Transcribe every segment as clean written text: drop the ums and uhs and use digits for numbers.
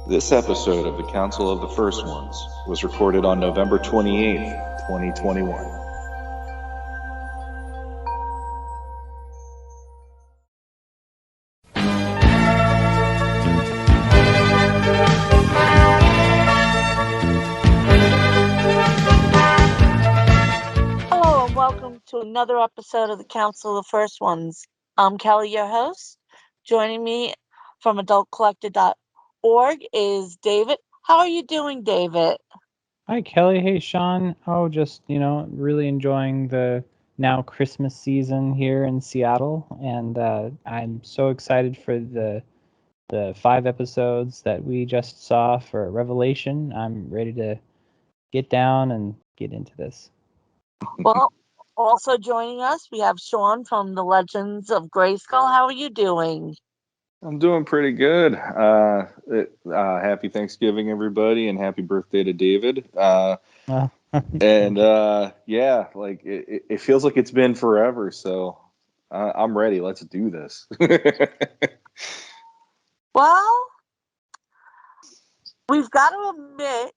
This episode of the Council of the First Ones was recorded on November 28th, 2021. Hello and welcome to another episode of the Council of the First Ones. I'm Kelly, your host. Joining me from adultcollector.org is David. How are you doing, David? Hi, Kelly. Hey, Sean. Oh, just, really enjoying the now Christmas season here in Seattle. And I'm so excited for the 5 episodes that we just saw for Revelation. I'm ready to get down and get into this. Well, also joining us, we have Sean from the Legends of Grayskull. How are you doing? I'm doing pretty good. Happy Thanksgiving, everybody, and happy birthday to David. It feels like it's been forever, so I'm ready. Let's do this. Well, we've got to admit,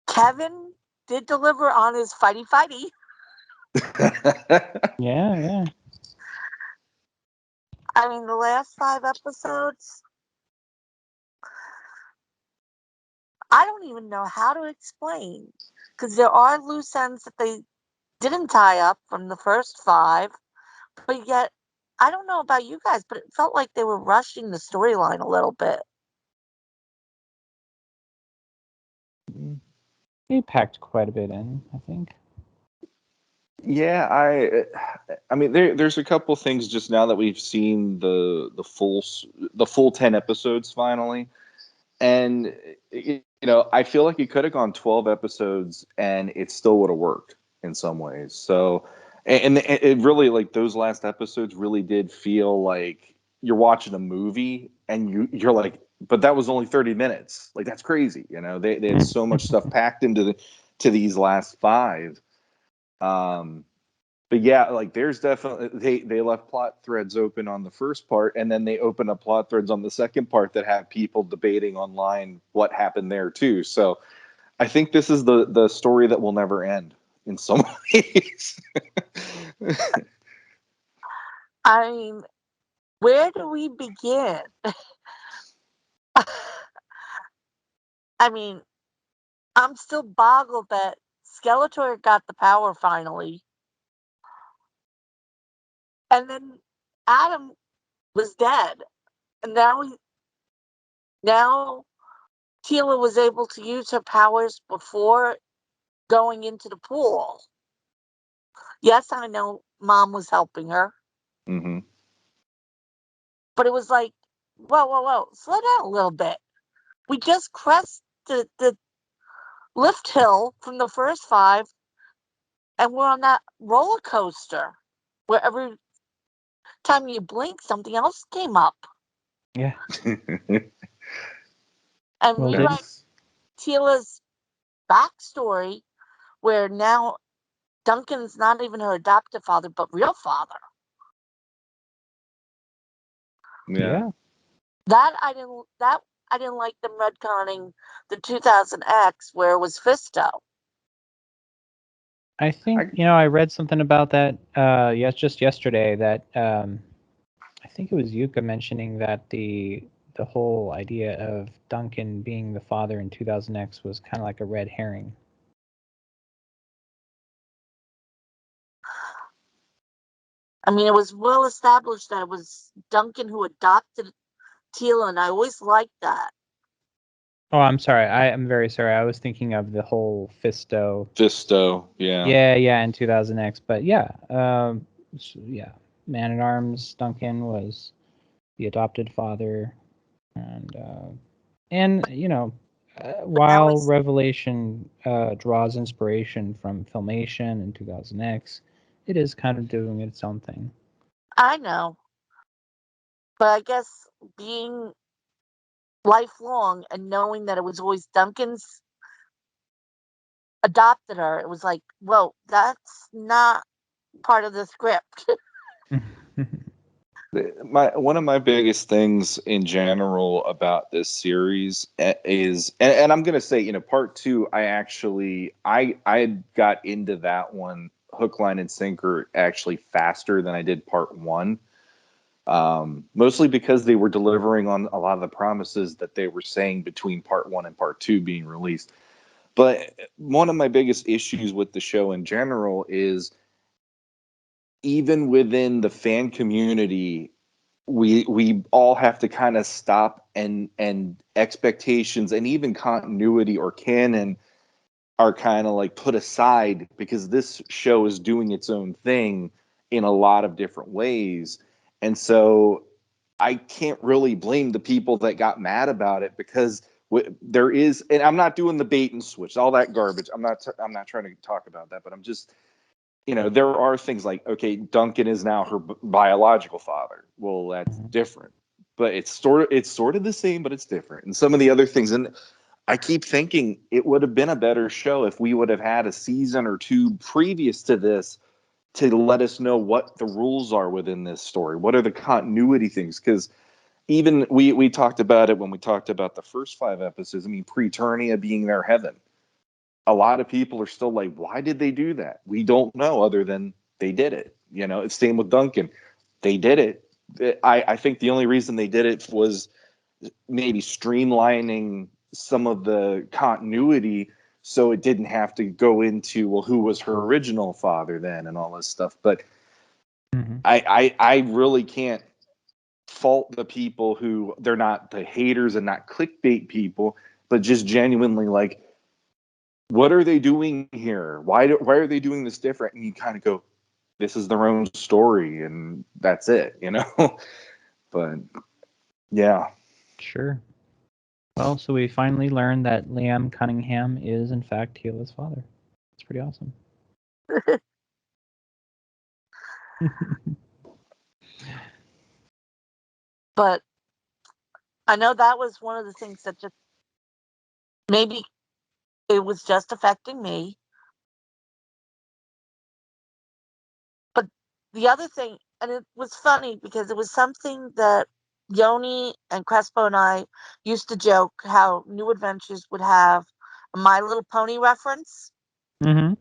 Kevin did deliver on his fighty. Yeah. I mean, the last 5 episodes, I don't even know how to explain, because there are loose ends that they didn't tie up from the first 5, but yet, I don't know about you guys, but it felt like they were rushing the storyline a little bit. They packed quite a bit in, I think. Yeah, I mean, there's a couple things just now that we've seen the full 10 episodes finally, and I feel like it could have gone 12 episodes and it still would have worked in some ways. So, and it really, like, those last episodes really did feel like you're watching a movie, and you're like, but that was only 30 minutes. Like, that's crazy. They had so much stuff packed to these last 5. But yeah, like, there's definitely, they left plot threads open on the first part, and then they open up plot threads on the second part that have people debating online what happened there too. So I think this is the story that will never end in some ways. I mean, where do we begin? I mean, I'm still boggled that Skeletor got the power finally. And then Adam was dead. And now Tila was able to use her powers before going into the pool. Yes, I know Mom was helping her. Mm-hmm. But it was like, whoa, slow down a little bit. We just crested the lift hill from the first 5, and we're on that roller coaster where every time you blink, something else came up. Yeah. And Well, rewrite Tila's backstory, where now Duncan's not even her adoptive father, but real father. Yeah. That I didn't like them retconning the 2000X where it was Fisto. I think, I read something about that just yesterday that I think it was Yuka mentioning that the whole idea of Duncan being the father in 2000X was kind of like a red herring. I mean, it was well established that it was Duncan who adopted Tila, and I always liked that. Oh, I'm sorry. I'm very sorry. I was thinking of the whole Fisto. Yeah. Yeah, in 2000X. But yeah, Man at Arms Duncan was the adopted father, and while Revelation draws inspiration from Filmation and 2000X, it is kind of doing its own thing. I know. But I guess being lifelong and knowing that it was always Duncan's adopted her, it was like, whoa, that's not part of the script. One of my biggest things in general about this series is, and I'm gonna say, part two, I got into that one hook, line, and sinker actually faster than I did part one. Mostly because they were delivering on a lot of the promises that they were saying between part one and part two being released. But one of my biggest issues with the show in general is even within the fan community, we all have to kind of stop, and expectations and even continuity or canon are kind of like put aside because this show is doing its own thing in a lot of different ways. And so I can't really blame the people that got mad about it because there is, and I'm not doing the bait and switch, all that garbage. I'm not trying to talk about that, but I'm just, there are things like, okay, Duncan is now her biological father. Well, that's different, but it's sort of the same, but it's different. And some of the other things, and I keep thinking it would have been a better show if we would have had a season or two previous to this to let us know what the rules are within this story. What are the continuity things? Because even we talked about it when we talked about the first 5 episodes. I mean, Preternia being their heaven. A lot of people are still like, why did they do that? We don't know, other than they did it. It's same with Duncan. They did it. I think the only reason they did it was maybe streamlining some of the continuity so it didn't have to go into, well, who was her original father then and all this stuff. But I really can't fault the people who, they're not the haters and not clickbait people, but just genuinely like, what are they doing here? Why are they doing this different? And you kind of go, this is their own story and that's it, But yeah. Sure. Well, so we finally learned that Liam Cunningham is, in fact, Tila's father. It's pretty awesome. But I know that was one of the things that just maybe it was just affecting me. But the other thing, and it was funny because it was something that Yoni and Crespo and I used to joke how New Adventures would have a My Little Pony reference. Mm-hmm.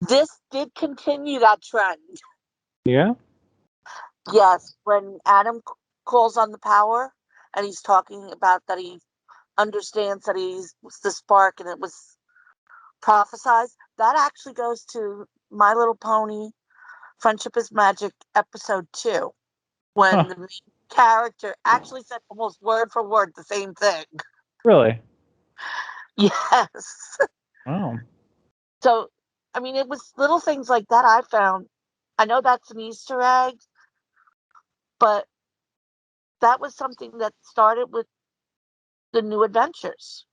This did continue that trend. Yeah? Yes, when Adam calls on the power and he's talking about that he understands that he's the spark and it was prophesized, that actually goes to My Little Pony Friendship is Magic episode 2, when the main character actually said almost word for word the same thing. Really? Yes. Wow. So, I mean, it was little things like that I found. I know that's an Easter egg, but that was something that started with the New Adventures.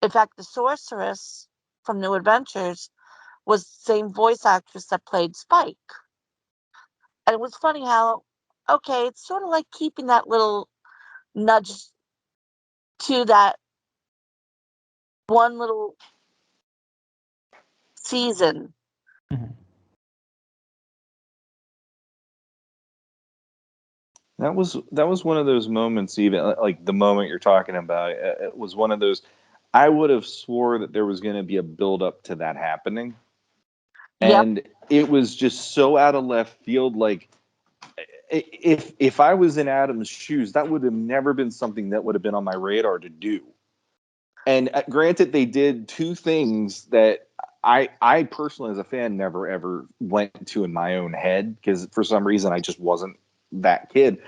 In fact, the sorceress from New Adventures was the same voice actress that played Spike. And it was funny how, okay, it's sort of like keeping that little nudge to that one little season. Mm-hmm. That was one of those moments, even like the moment you're talking about. It was one of those. I would have swore that there was going to be a build up to that happening, Yep. and it was just so out of left field. Like, if I was in Adam's shoes, that would have never been something that would have been on my radar to do. And granted, they did two things that I personally, as a fan, never ever went to in my own head because for some reason I just wasn't that kid.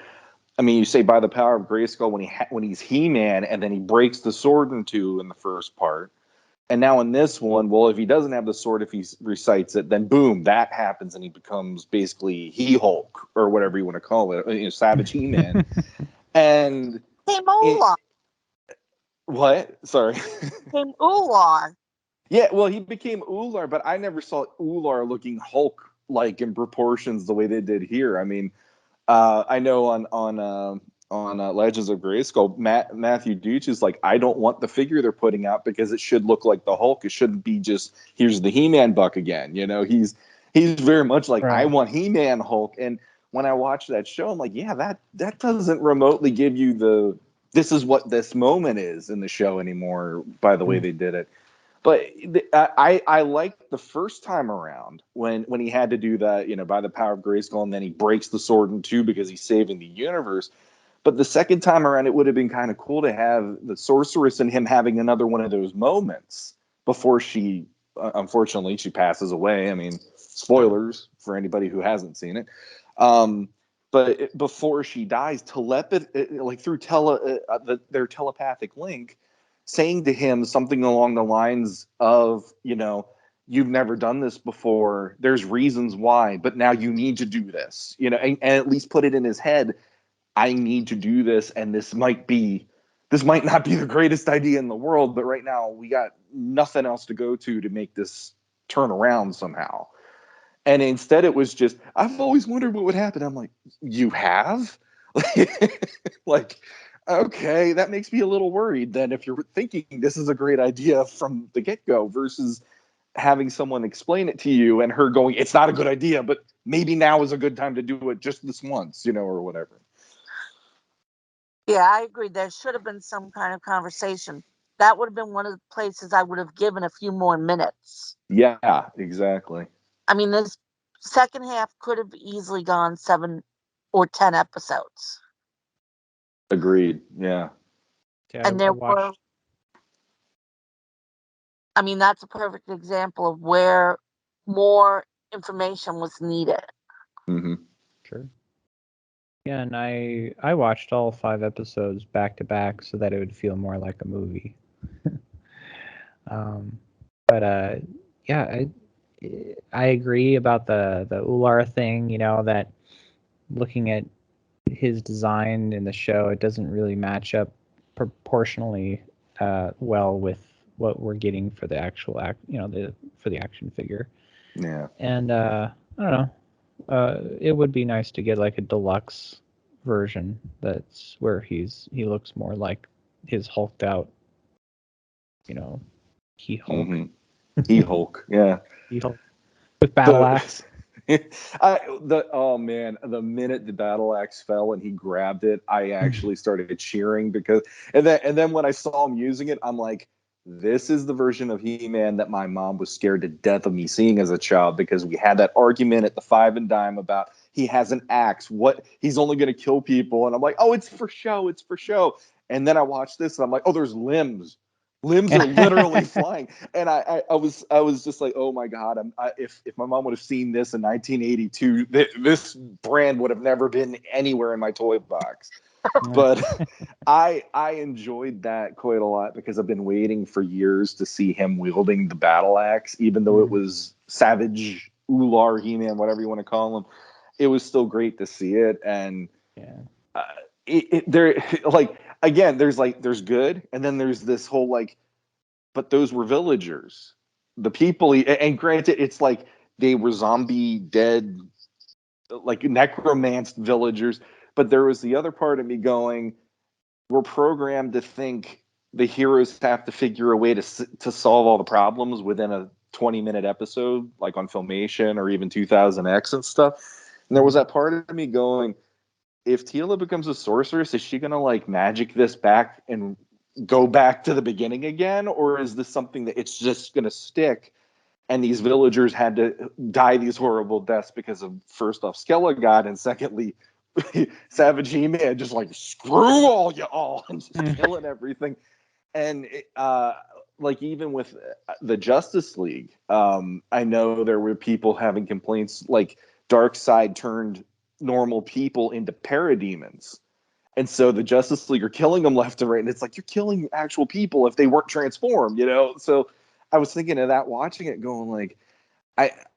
I mean, you say by the power of Grayskull when he's He-Man and then he breaks the sword in two in the first part. And now in this one, well, if he doesn't have the sword, if he recites it, then boom, that happens and he becomes basically He-Hulk or whatever you want to call it, Savage He-Man. And Came it, Ular. what? Sorry. Came Ular. Yeah, well, he became Ular, but I never saw Ular looking Hulk like in proportions the way they did here. I mean, I know on Legends of Grayskull, Matthew Deutsch is like, I don't want the figure they're putting out because it should look like the Hulk. It shouldn't be just here's the He-Man buck again. He's very much like, I Right. want He-Man Hulk. And when I watch that show, I'm like, yeah, that doesn't remotely give you this is what this moment is in the show anymore, by the way they did it. But I liked the first time around when he had to do that, by the power of Grayskull, and then he breaks the sword in two because he's saving the universe. But the second time around, it would have been kind of cool to have the sorceress and him having another one of those moments before she, unfortunately, she passes away. I mean, spoilers for anybody who hasn't seen it. But before she dies, like through their telepathic link, saying to him something along the lines of, you've never done this before. There's reasons why, but now you need to do this, and at least put it in his head. I need to do this, and this might not be the greatest idea in the world, but right now we got nothing else to go to make this turn around somehow. And instead it was just, I've always wondered what would happen. I'm like, you have? Like, okay, that makes me a little worried then if you're thinking this is a great idea from the get-go versus having someone explain it to you and her going, it's not a good idea, but maybe now is a good time to do it just this once, or whatever. Yeah, I agree. There should have been some kind of conversation. That would have been one of the places I would have given a few more minutes. Yeah, exactly. I mean, this second half could have easily gone 7 or 10 episodes. Agreed. Yeah. And there were, I mean, that's a perfect example of where more information was needed. Mm-hmm. Sure. Yeah, and I watched all 5 episodes back to back so that it would feel more like a movie. But yeah, I agree about the Ular thing. That looking at his design in the show, it doesn't really match up proportionally well with what we're getting for the actual for the action figure. Yeah. And I don't know. It would be nice to get like a deluxe version that's where he looks more like his hulked out, he Hulk. Mm-hmm. He Hulk. Yeah. He Hulk with battle The axe. oh man, the minute the battle axe fell and he grabbed it, I actually started cheering because and then when I saw him using it, I'm like, this is the version of He-Man that my mom was scared to death of me seeing as a child, because we had that argument at the Five and Dime about he has an axe, what he's only going to kill people, and I'm like, oh, it's for show, it's for show. And then I watched this and I'm like, oh, there's limbs. Limbs are literally flying, and I was just like, oh my god! If my mom would have seen this in 1982, this brand would have never been anywhere in my toy box. But I enjoyed that quite a lot because I've been waiting for years to see him wielding the battle axe, even though it was Savage Ular He-Man, whatever you want to call him. It was still great to see it, and Yeah. there like again, there's good, and then there's this whole like, but those were villagers, the people, and granted, it's like they were zombie dead, like necromanced villagers, but there was the other part of me going, we're programmed to think the heroes have to figure a way to solve all the problems within a 20-minute episode, like on Filmation or even 2000X and stuff. And there was that part of me going, if Teela becomes a sorceress, is she gonna like magic this back and go back to the beginning again, or is this something that it's just gonna stick? And these villagers had to die these horrible deaths because of, first off, Skelegod, and secondly, Savage He-Man just like, screw all y'all, and just killing everything. And like even with the Justice League, I know there were people having complaints like Darkseid turned normal people into parademons. And so the Justice League are killing them left and right. And it's like, you're killing actual people if they weren't transformed, So I was thinking of that, watching it, going like,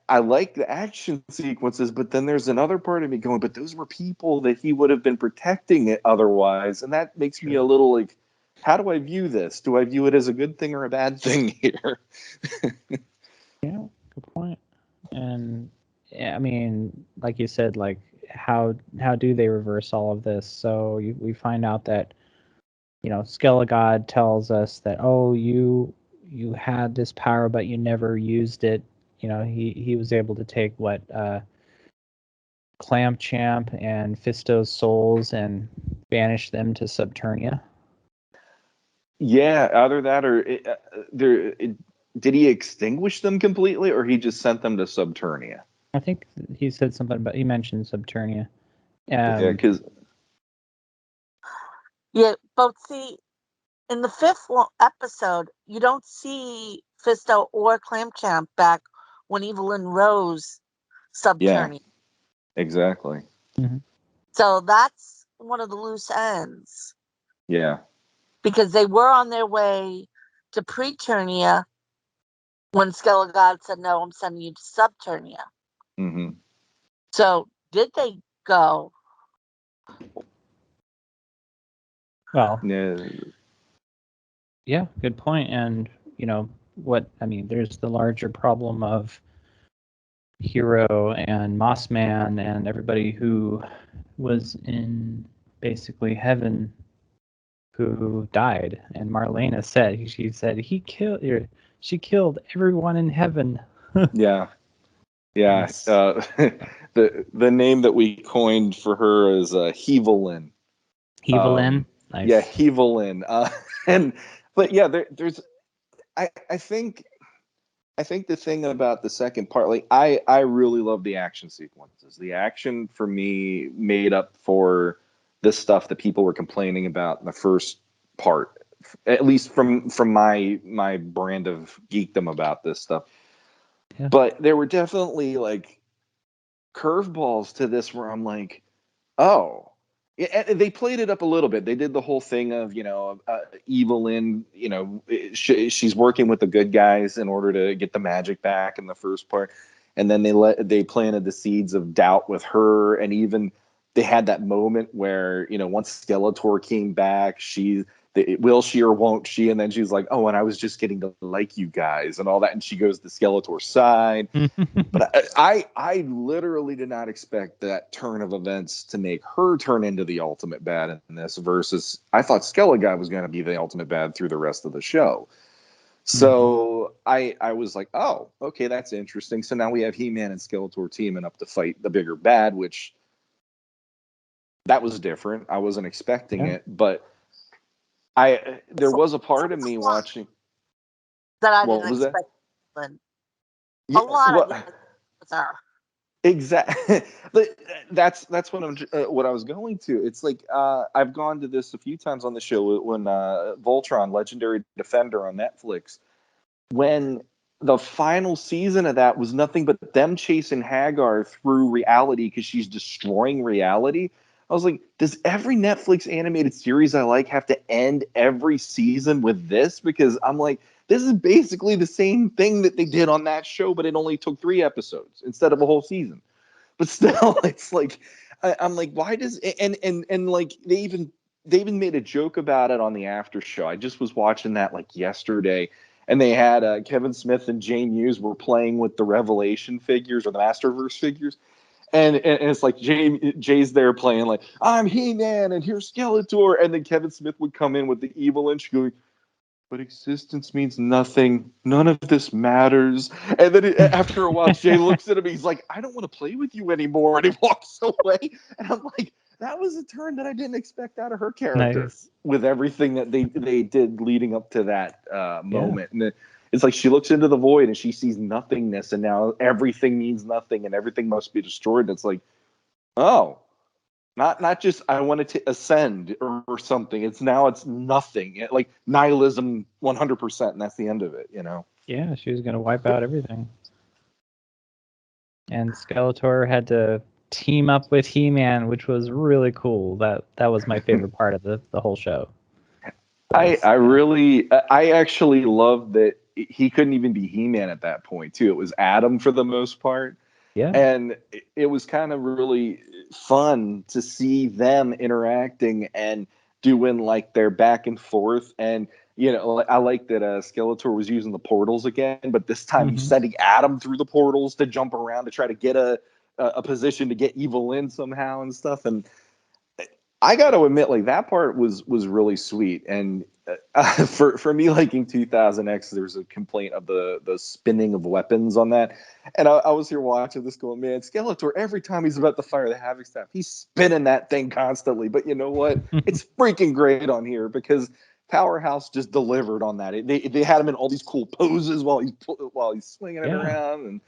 I like the action sequences, but then there's another part of me going, but those were people that he would have been protecting it otherwise. And that makes me a little like, how do I view this? Do I view it as a good thing or a bad thing here? Yeah, good point. And I mean, like you said, like how do they reverse all of this? So we find out that Skelegod tells us that, oh, you had this power but you never used it. He was able to take what Clamchamp and Fisto's souls and banish them to Subternia? Yeah, either that or did he extinguish them completely, or he just sent them to Subternia? I think he said something about, he mentioned Subternia. Yeah, because Yeah, but see, in the fifth episode, you don't see Fisto or Clamchamp back when Evelyn Rose yeah, Subternia. exactly. Mm-hmm. So that's one of the loose ends. Yeah. Because they were on their way to Preternia when Skelegod said, no, I'm sending you to Subternia. Mm-hmm. So did they go? Well, Yeah. yeah, good point. And, there's the larger problem of Hero and Mossman and everybody who was in basically heaven who died. And Marlena said, she killed everyone in heaven. Yeah. Yeah. Yes. The name that we coined for her is Hevelin. Evelyn. Nice. Yeah, Hevelin. But yeah, there's I think the thing about the second part, like I really love the action sequences. The action for me made up for the stuff that people were complaining about in the first part, at least from my brand of geekdom about this stuff. Yeah. But there were definitely like curveballs to this where I'm like, oh. Yeah, and they played it up a little bit. They did the whole thing of, Evelyn, she's working with the good guys in order to get the magic back in the first part. And then they planted the seeds of doubt with her. And even they had that moment where, once Skeletor came back, will she or won't she? And then she's like, oh, and I was just getting to like you guys and all that. And she goes to Skeletor's side. But I literally did not expect that turn of events to make her turn into the ultimate bad in this, versus I thought Skelegod was going to be the ultimate bad through the rest of the show. So I was like, oh, okay, that's interesting. So now we have He-Man and Skeletor teaming up to fight the bigger bad, which that was different. I wasn't expecting it, but there was a part of me watching. That I What didn't was that? expect. A Yeah, lot I didn't expect with her. Exactly. That's what I was going to. It's like I've gone to this a few times on the show when Voltron, Legendary Defender on Netflix, when the final season of that was nothing but them chasing Hagar through reality because she's destroying reality. I was like, does every Netflix animated series I like have to end every season with this? Because I'm like, this is basically the same thing that they did on that show, but it only took 3 episodes instead of a whole season. But still, it's like I'm like, why does and like they even made a joke about it on the after show. I just was watching that like yesterday, and they had Kevin Smith and Jane Hughes were playing with the Revelation figures or the Masterverse figures. And it's like Jay's there playing like, I'm He-Man and here's Skeletor, and then Kevin Smith would come in with the evil inch going, but existence means nothing. None of this matters. And then after a while, Jay looks at him. He's like, I don't want to play with you anymore. And he walks away. And I'm like, that was a turn that I didn't expect out of her character. Nice. With everything that they did leading up to that moment. And it's like she looks into the void and she sees nothingness. And now everything means nothing and everything must be destroyed. And it's like, oh. Not just I wanted to ascend or something. It's nothing. Like nihilism 100%, and that's the end of it, Yeah, she was going to wipe out everything. And Skeletor had to team up with He-Man, which was really cool. That was my favorite part of the whole show. I actually love that he couldn't even be He-Man at that point too. It was Adam for the most part. Yeah. And it was kind of really fun to see them interacting and doing like their back and forth. And, I like that Skeletor was using the portals again, but this time he's sending Adam through the portals to jump around to try to get a position to get Evil in somehow and stuff. And I got to admit, like that part was really sweet, and for me liking 2000X, there's a complaint of the spinning of weapons on that, and I was here watching this going, man, Skeletor every time he's about to fire the Havoc Staff, he's spinning that thing constantly. But you know what? It's freaking great on here because Powerhouse just delivered on that. They had him in all these cool poses while he's swinging it around, and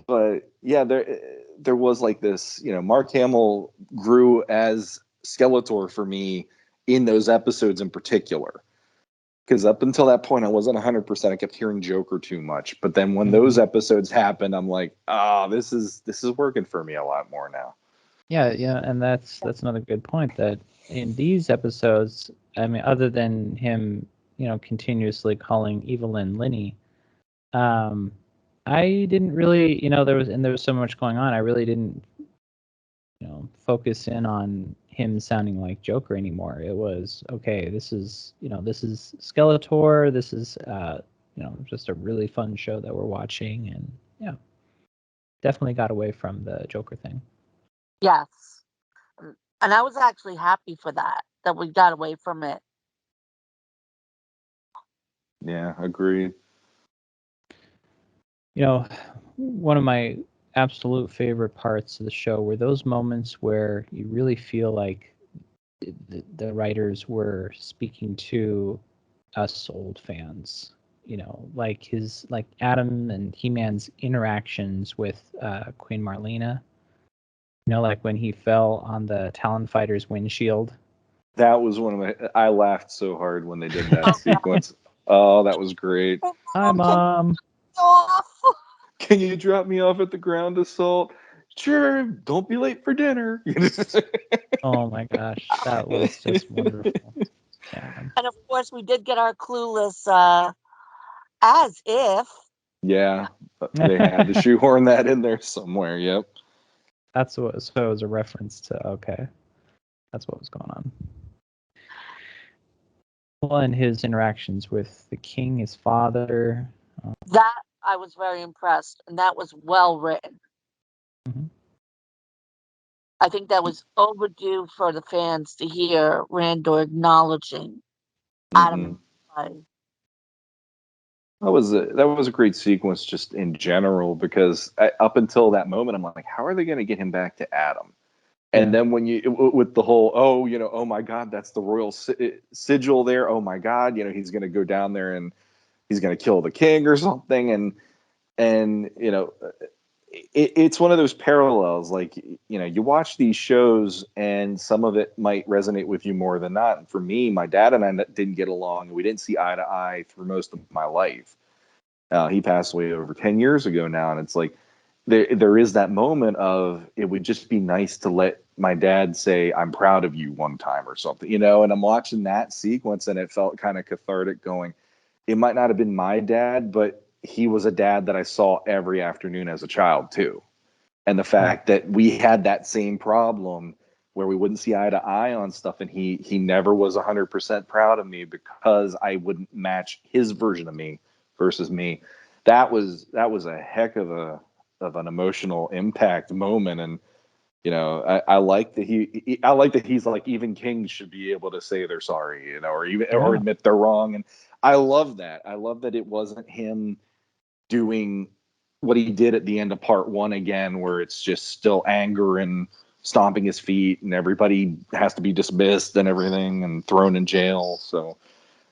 but yeah, there was like this, Mark Hamill grew as Skeletor for me in those episodes in particular. Because up until that point, I wasn't 100%. I kept hearing Joker too much. But then when those episodes happened, I'm like, this is working for me a lot more now. Yeah, and that's another good point, that in these episodes, I mean, other than him, continuously calling Evelyn Linny, I didn't really, there was so much going on. I really didn't, focus in on him sounding like Joker anymore. It was okay. This is Skeletor. This is just a really fun show that we're watching, and yeah, definitely got away from the Joker thing. Yes, and I was actually happy for that we got away from it. Yeah, agreed. One of my absolute favorite parts of the show were those moments where you really feel like the writers were speaking to us old fans. Like Adam and He-Man's interactions with Queen Marlena. Like when he fell on the Talon Fighter's windshield. That was I laughed so hard when they did that sequence. Oh, that was great. Hi, Mom. Can you drop me off at the ground assault? Sure, don't be late for dinner. Oh my gosh, that was just wonderful. Yeah. And of course, we did get our clueless as if. Yeah, they had to shoehorn that in there somewhere. Yep. So it was a reference to, okay, that's what was going on. Well, and his interactions with the king, his father. That I was very impressed, and that was well written. Mm-hmm. I think that was overdue for the fans to hear Randor acknowledging Adam. That was a great sequence just in general, because up until that moment, I'm like, how are they going to get him back to Adam? And then when with the whole, oh my God, that's the royal sigil there. Oh my God, he's going to go down there and he's going to kill the king or something. And it's one of those parallels. Like, you watch these shows and some of it might resonate with you more than not. And for me, my dad and I didn't get along. We didn't see eye to eye through most of my life. He passed away over 10 years ago now. And it's like, there is that moment of, it would just be nice to let my dad say, I'm proud of you one time or something, and I'm watching that sequence and it felt kind of cathartic going, it might not have been my dad, but he was a dad that I saw every afternoon as a child too. And the fact that we had that same problem where we wouldn't see eye to eye on stuff, and he never was 100% proud of me because I wouldn't match his version of me versus me. That was a heck of an emotional impact moment. And I like that I like that he's like, even kings should be able to say they're sorry, or admit they're wrong. And I love that it wasn't him doing what he did at the end of part one again, where it's just still anger and stomping his feet and everybody has to be dismissed and everything and thrown in jail. So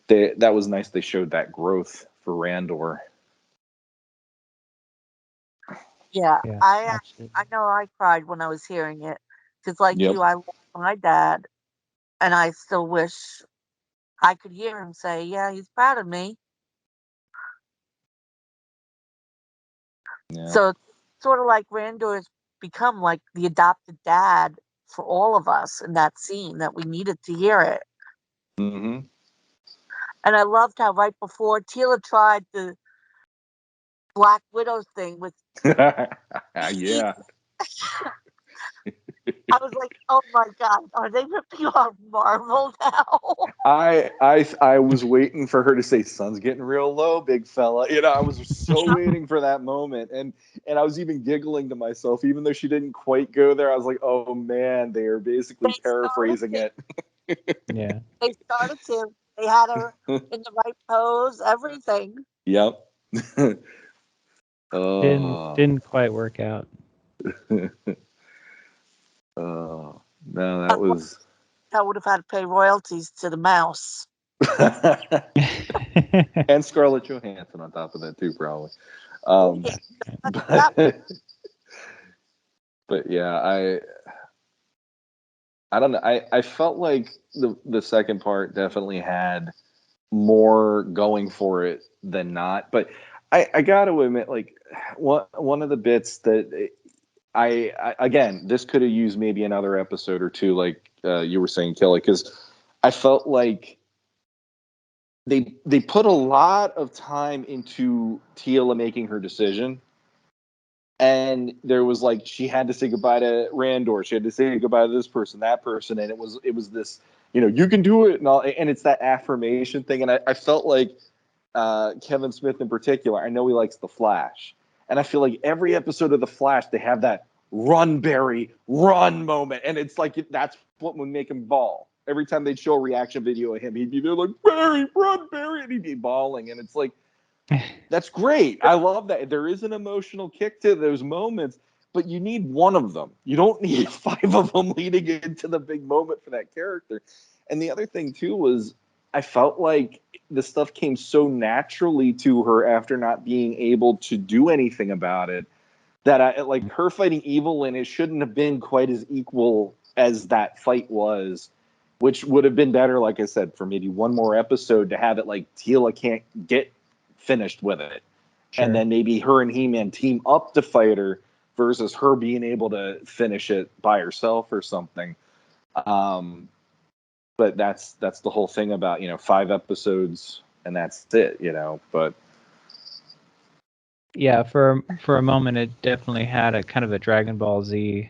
that was nice. They showed that growth for Randor. Yeah, I know I cried when I was hearing it, because like you, I love my dad, and I still wish I could hear him say, yeah, he's proud of me. Yeah. So it's sort of like Randor's become like the adopted dad for all of us in that scene, that we needed to hear it. Mm-hmm. And I loved how right before Tila tried the Black Widow thing with Yeah. I was like, oh my God, are they ripping off Marvel now? I was waiting for her to say, "Sun's getting real low, big fella." I was so waiting for that moment, and I was even giggling to myself, even though she didn't quite go there. I was like, "Oh man, they are basically They started paraphrasing to. it." Yeah. They started to. They had her in the right pose, everything. Yep. Didn't Oh, didn't quite work out. oh, no, that was. I would have had to pay royalties to the mouse. And Scarlett Johansson on top of that too, probably. Yeah, But but yeah, I don't know. I felt like the second part definitely had more going for it than not. But I got to admit, like one of the bits that I again, this could have used maybe another episode or two, like you were saying, Kelly, because I felt like they put a lot of time into Teela making her decision. And there was like she had to say goodbye to Randor, she had to say goodbye to this person, that person, and it was this, you can do it, and all, and it's that affirmation thing. And I felt like Kevin Smith in particular, I know he likes The Flash, and I feel like every episode of The Flash they have that run Barry run moment, and it's like that's what would make him bawl. Every time they'd show a reaction video of him, he'd be there like Barry, run Barry, and he'd be bawling, and it's like that's great. I love that. There is an emotional kick to those moments, but you need one of them. You don't need five of them leading into the big moment for that character. And the other thing too was I felt like the stuff came so naturally to her after not being able to do anything about it that I like her fighting evil, and it shouldn't have been quite as equal as that fight was, which would have been better, like I said, for maybe one more episode to have it like Teela can't get finished with it. Sure. And then maybe her and He-Man team up to fight her versus her being able to finish it by herself or something. But that's the whole thing about 5 episodes and that's it. But Yeah, for a moment it definitely had a kind of a Dragon Ball Z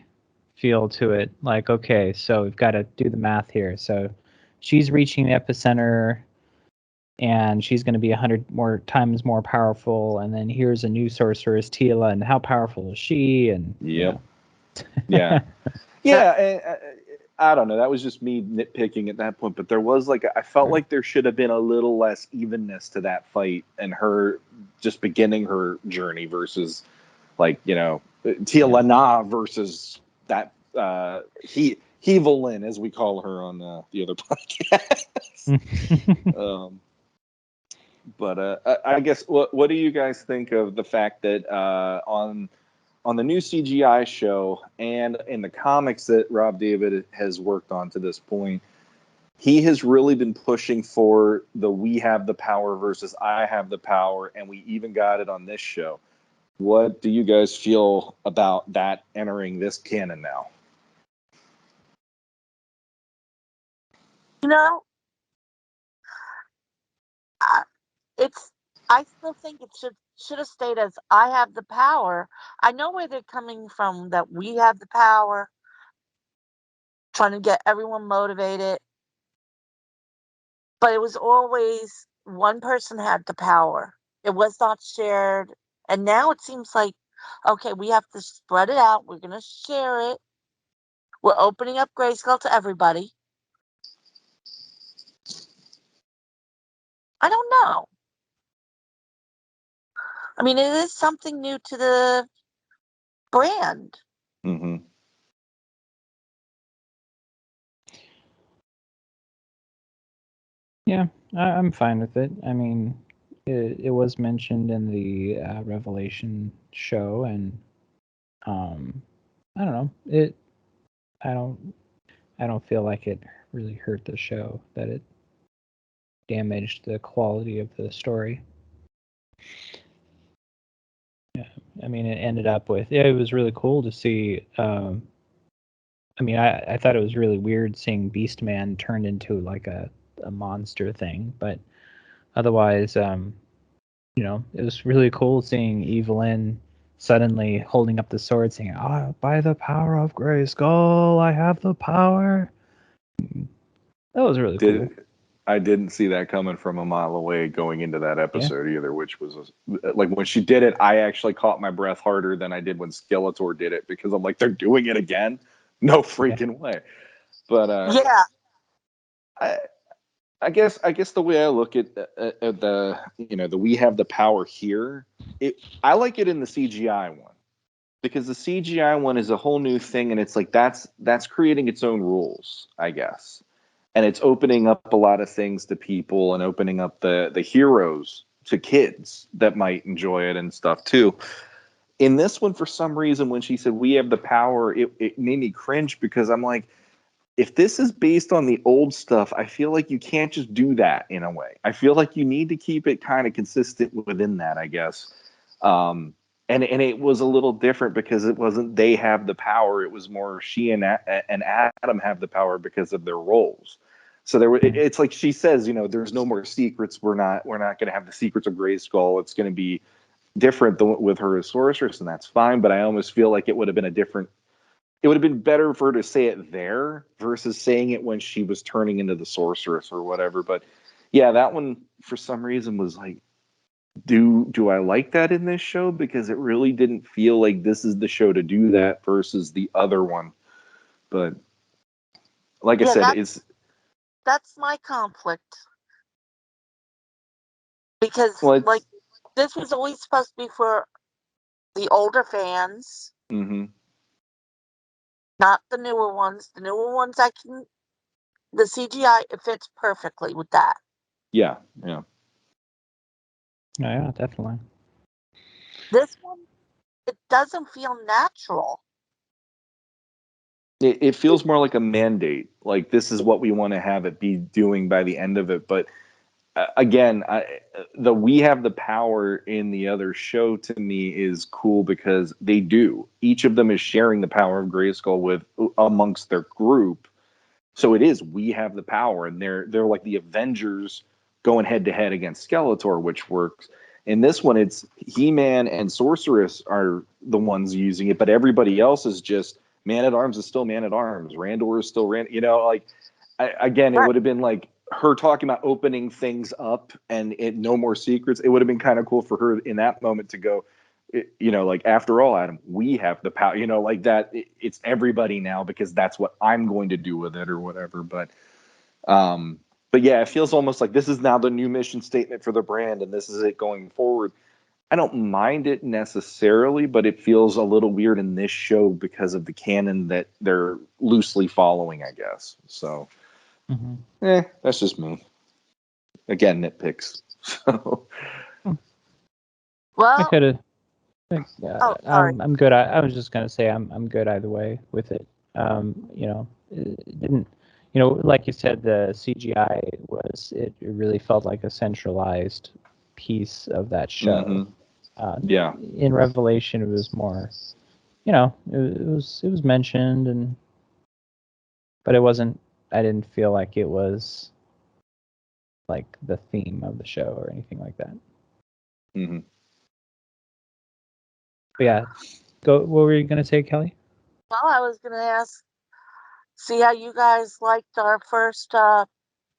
feel to it. Like, okay, so we've got to do the math here. So she's reaching the epicenter and she's going to be 100 more times more powerful, and then here's a new sorceress, Teela, and how powerful is she? And yep. Yeah. Yeah, and, I don't know. That was just me nitpicking at that point, but there was I felt like there should have been a little less evenness to that fight and her just beginning her journey versus Teela Na versus that Hevelin, as we call her on the other podcast. But I guess what do you guys think of the fact that on the new CGI show and in the comics that Rob David has worked on to this point, he has really been pushing for the we have the power versus I have the power, and we even got it on this show. What do you guys feel about that entering this canon now? It's. I still think it should have stayed as I have the power. I know where they're coming from. That we have the power, trying to get everyone motivated. But it was always one person had the power. It was not shared. And now it seems like, okay, we have to spread it out. We're going to share it. We're opening up Grayskull to everybody. I don't know. I mean, it is something new to the brand. Mm-hmm. Yeah, I'm fine with it. I mean, it was mentioned in the Revelation show, and I don't know. I don't feel like it really hurt the show, that it damaged the quality of the story. Yeah, I mean, it ended up with, yeah, it was really cool to see. I mean, I thought it was really weird seeing Beastman turned into like a monster thing, but otherwise, it was really cool seeing Evelyn suddenly holding up the sword, saying, by the power of Grayskull, I have the power." That was really cool. I didn't see that coming from a mile away going into that Yeah. episode either, which was like when she did it, I actually caught my breath harder than I did when Skeletor did it because I'm like, they're doing it again? No freaking way. But Yeah. I guess the way I look at the the we have the power here, I like it in the CGI one because the CGI one is a whole new thing and it's like that's creating its own rules, I guess. And it's opening up a lot of things to people and opening up the heroes to kids that might enjoy it and stuff too. In this one, for some reason, when she said we have the power, it made me cringe because I'm like, if this is based on the old stuff, I feel like you can't just do that in a way. I feel like you need to keep it kind of consistent within that, I guess. And it was a little different because it wasn't they have the power. It was more she and Adam have the power because of their roles. So it's like she says, there's no more secrets. We're not going to have the secrets of Grayskull. It's going to be different with her as sorceress, and that's fine. But I almost feel like it would have been it would have been better for her to say it there versus saying it when she was turning into the sorceress or whatever. But yeah, that one for some reason was like, do I like that in this show? Because it really didn't feel like this is the show to do that versus the other one. But like I said, that's my conflict because well, like this was always supposed to be for the older fans, mm-hmm. not the newer ones. The newer ones, the CGI it fits perfectly with that. Yeah. Yeah, definitely. This one, it doesn't feel natural. It feels more like a mandate. Like this is what we want to have it be doing by the end of it. But again, we have the power in the other show to me is cool because they do. Each of them is sharing the power of Grayskull with amongst their group. So it is we have the power, and they're like the Avengers going head to head against Skeletor, which works. In this one, it's He-Man and Sorceress are the ones using it, but everybody else is just Man at Arms is still Man at Arms. Randor is still Rand. Like again, it Right. would have been like her talking about opening things up and no more secrets. It would have been kind of cool for her in that moment to go, like after all, Adam, we have the power, like that. It's everybody now because that's what I'm going to do with it or whatever. But yeah, it feels almost like this is now the new mission statement for the brand, and this is it going forward. I don't mind it necessarily, but it feels a little weird in this show because of the canon that they're loosely following, I guess. So, that's just me. Again, nitpicks. So, I Well, could have. oh, sorry. I'm good. I was just gonna say I'm good either way with it. It didn't. Like you said, the CGI it really felt like a centralized piece of that show. mhm. Yeah. In Revelation, it was more. It was mentioned but it wasn't. I didn't feel like it was like the theme of the show or anything like that. Mm-hmm. But yeah, what were you gonna say, Kelly? Well, I was going to see how you guys liked our first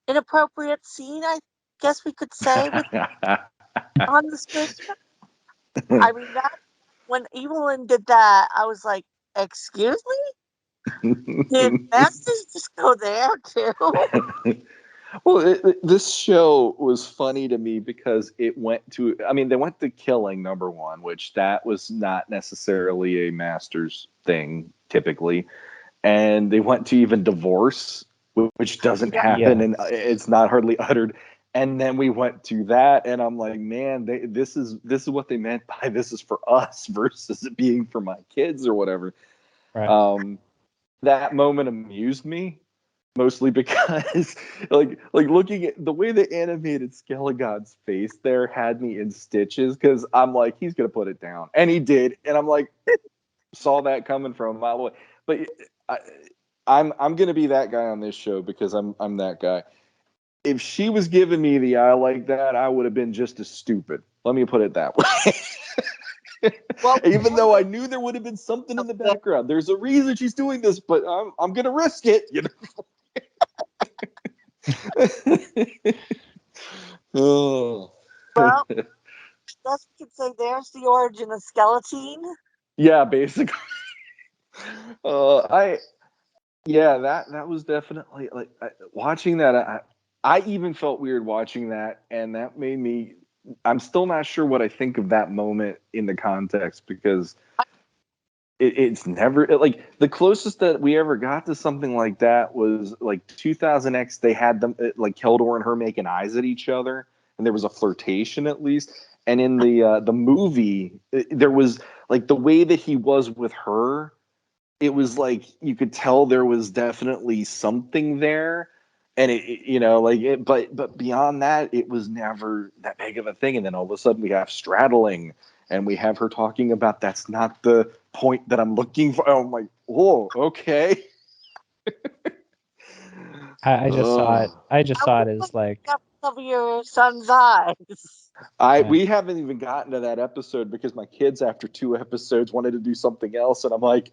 inappropriate scene, I guess we could say, on the spaceship. I mean, when Evelyn did that, I was like, excuse me? Did Masters just go there too? Well, this show was funny to me because it went to, I mean, they went to killing number one, which that was not necessarily a Masters thing typically. And they went to even divorce, which doesn't Yeah. happen Yeah. and it's not hardly uttered. And then we went to that, and I'm like, man, this is what they meant by this is for us versus it being for my kids or whatever. Right. That moment amused me mostly because like looking at the way they animated Skelegon's face there had me in stitches because I'm like, he's gonna put it down, and he did, and I'm like, saw that coming from a mile away. But I, I'm gonna be that guy on this show because I'm that guy. If she was giving me the eye like that, I would have been just as stupid. Let me put it that way. Well, Even though I knew there would have been something in the background, there's a reason she's doing this, but I'm gonna risk it. Oh. Well, guess we could say there's the origin of Skeleton. Yeah, basically. I Yeah, that was definitely like watching that. I even felt weird watching that, and that made me. I'm still not sure what I think of that moment in the context because it's never like the closest that we ever got to something like that was like 2000X. They had them like Keldor and her making eyes at each other, and there was a flirtation at least. And in the movie, there was like the way that he was with her, it was like you could tell there was definitely something there, and but beyond that it was never that big of a thing. And then all of a sudden we have straddling, and we have her talking about that's not the point that I'm looking for. I'm like, oh, okay. I just saw it. Oh, I just I saw it would as like, of your son's eyes. yeah. we haven't even gotten to that episode because my kids after 2 episodes wanted to do something else, and I'm like,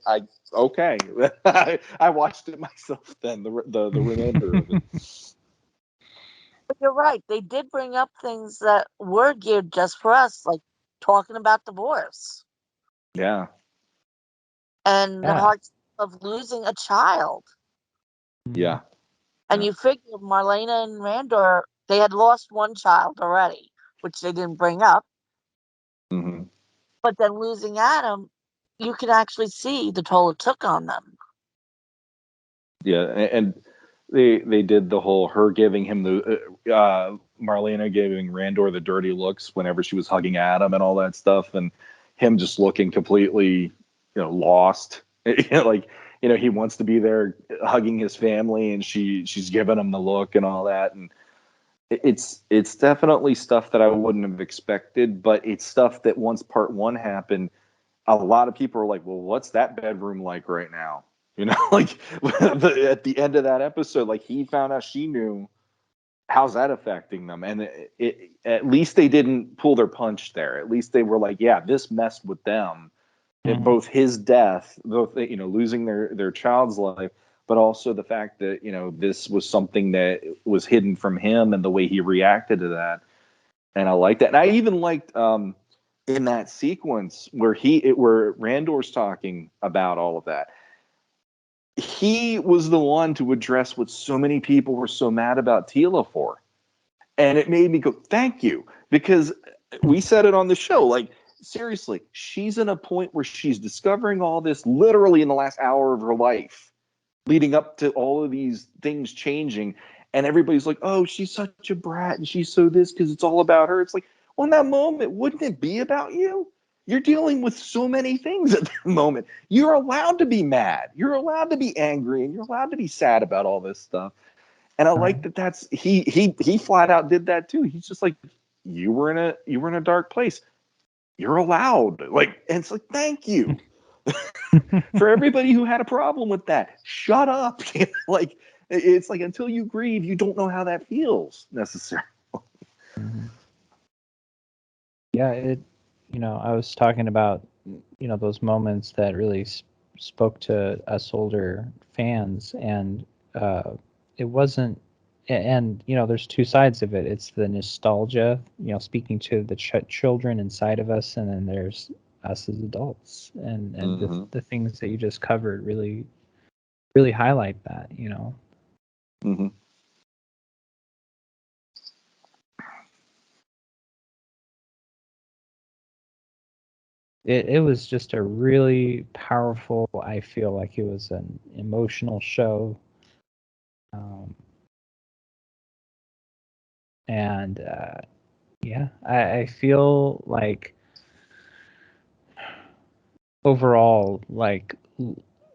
okay. I watched it myself then, the remainder of it. But you're right. They did bring up things that were geared just for us, like talking about divorce Yeah. and the Yeah. heart of losing a child. Yeah. And Yeah. you figure Marlena and Randor, they had lost one child already, which they didn't bring up. Hmm. But then losing Adam, you can actually see the toll it took on them. Yeah, and they did the whole her giving him the Marlena giving Randor the dirty looks whenever she was hugging Adam and all that stuff, and him just looking completely, lost. Like, he wants to be there hugging his family, and she's giving him the look and all that, and it's definitely stuff that I wouldn't have expected, but it's stuff that once part one happened, a lot of people are like, well, what's that bedroom like right now? Like at the end of that episode, like he found out she knew. How's that affecting them? And at least they didn't pull their punch there. At least they were like, yeah, this messed with them. Mhm. Both his death, both losing their child's life, but also the fact that this was something that was hidden from him and the way he reacted to that. And I liked that. And I even liked in that sequence where where Randor's talking about all of that. He was the one to address what so many people were so mad about Tila for. And it made me go, thank you. Because we said it on the show. Like, seriously, she's in a point where she's discovering all this literally in the last hour of her life, leading up to all of these things changing. And everybody's like, oh, she's such a brat and she's so this because it's all about her. It's like, well, in that moment, wouldn't it be about you? You're dealing with so many things at that moment. You're allowed to be mad. You're allowed to be angry, and you're allowed to be sad about all this stuff. And I like Right. that. That's he flat out did that too. He's just like, you were in a dark place. You're allowed. Like, and it's like, thank you for everybody who had a problem with that. Shut up. Like, it's like until you grieve, you don't know how that feels necessarily. Mhm. Yeah, I was talking about, those moments that really spoke to us older fans, and it wasn't, and there's two sides of it. It's the nostalgia, speaking to the children inside of us, and then there's us as adults, and Mm-hmm. the things that you just covered really, really highlight that. Mm-hmm. It was just a really powerful, I feel like it was an emotional show. Um, and yeah, I feel like overall, like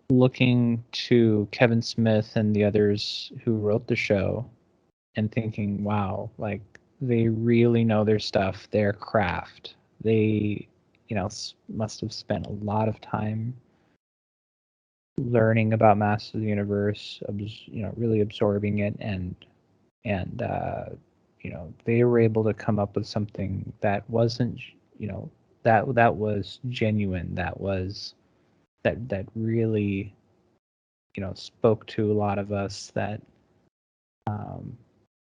looking to Kevin Smith and the others who wrote the show and thinking, wow, like they really know their stuff, their craft. They, must have spent a lot of time learning about Masters of the Universe, really absorbing it, and they were able to come up with something that wasn't, that was genuine, that really, spoke to a lot of us, that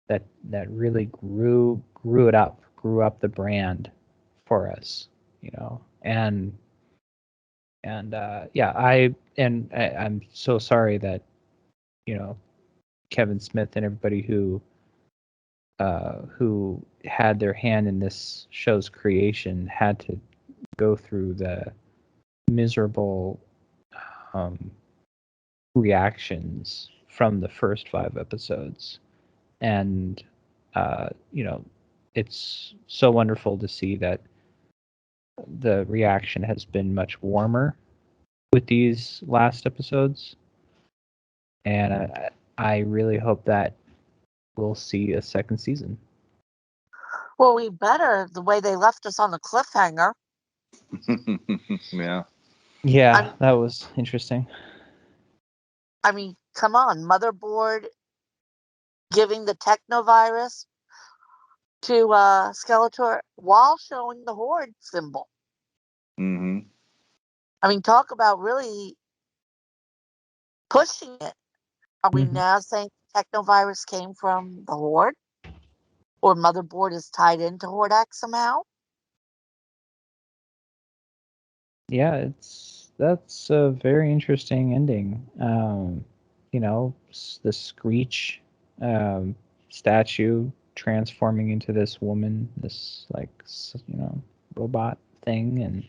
that really grew up the brand for us, you know. And yeah, I'm so sorry that, you know, Kevin Smith and everybody who had their hand in this show's creation had to go through the miserable um, reactions from the first 5 episodes. And you know, it's so wonderful to see that the reaction has been much warmer with these last episodes, and I really hope that we'll see a second season. Well, we better, the way they left us on the cliffhanger. Yeah. Yeah, that was interesting. I mean, come on, Motherboard giving the technovirus to Skeletor while showing the Horde symbol. Mm-hmm. I mean, talk about really pushing it. Are we Mm-hmm. now saying technovirus came from the Horde? Or Motherboard is tied into Hordak somehow? Yeah, that's a very interesting ending. You know, the Screech um, statue transforming into this woman, this like you know, robot thing, and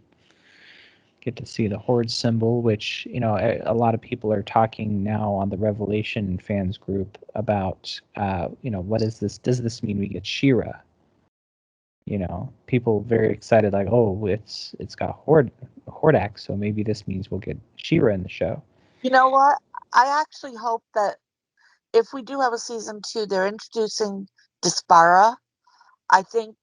get to see the Horde symbol, which, you know, a lot of people are talking now on the Revelation fans group about, you know, what is this? Does this mean we get Shira? You know, people very excited, like, oh, it's got Hordak, so maybe this means we'll get Shira in the show. You know what? I actually hope that if we do have a season 2, they're introducing Dispara. I think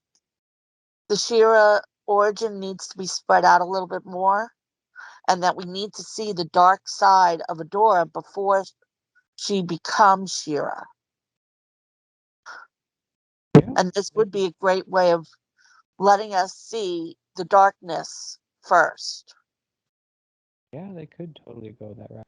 the Shira origin needs to be spread out a little bit more, and that we need to see the dark side of Adora before she becomes Shira. Yeah, And this would be a great way of letting us see the darkness first. yeah, they could totally go that route.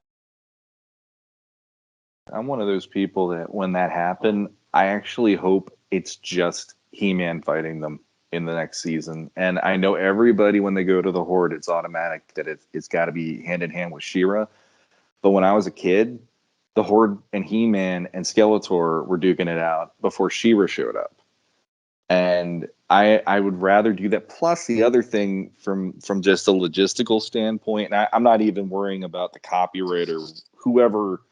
I'm one of those people that when that happened, I actually hope it's just He-Man fighting them in the next season. And I know everybody when they go to the Horde, it's automatic that it's got to be hand in hand with She-Ra. But when I was a kid, the Horde and He-Man and Skeletor were duking it out before She-Ra showed up. And I would rather do that. Plus the other thing from just a logistical standpoint, and I'm not even worrying about the copyright or whoever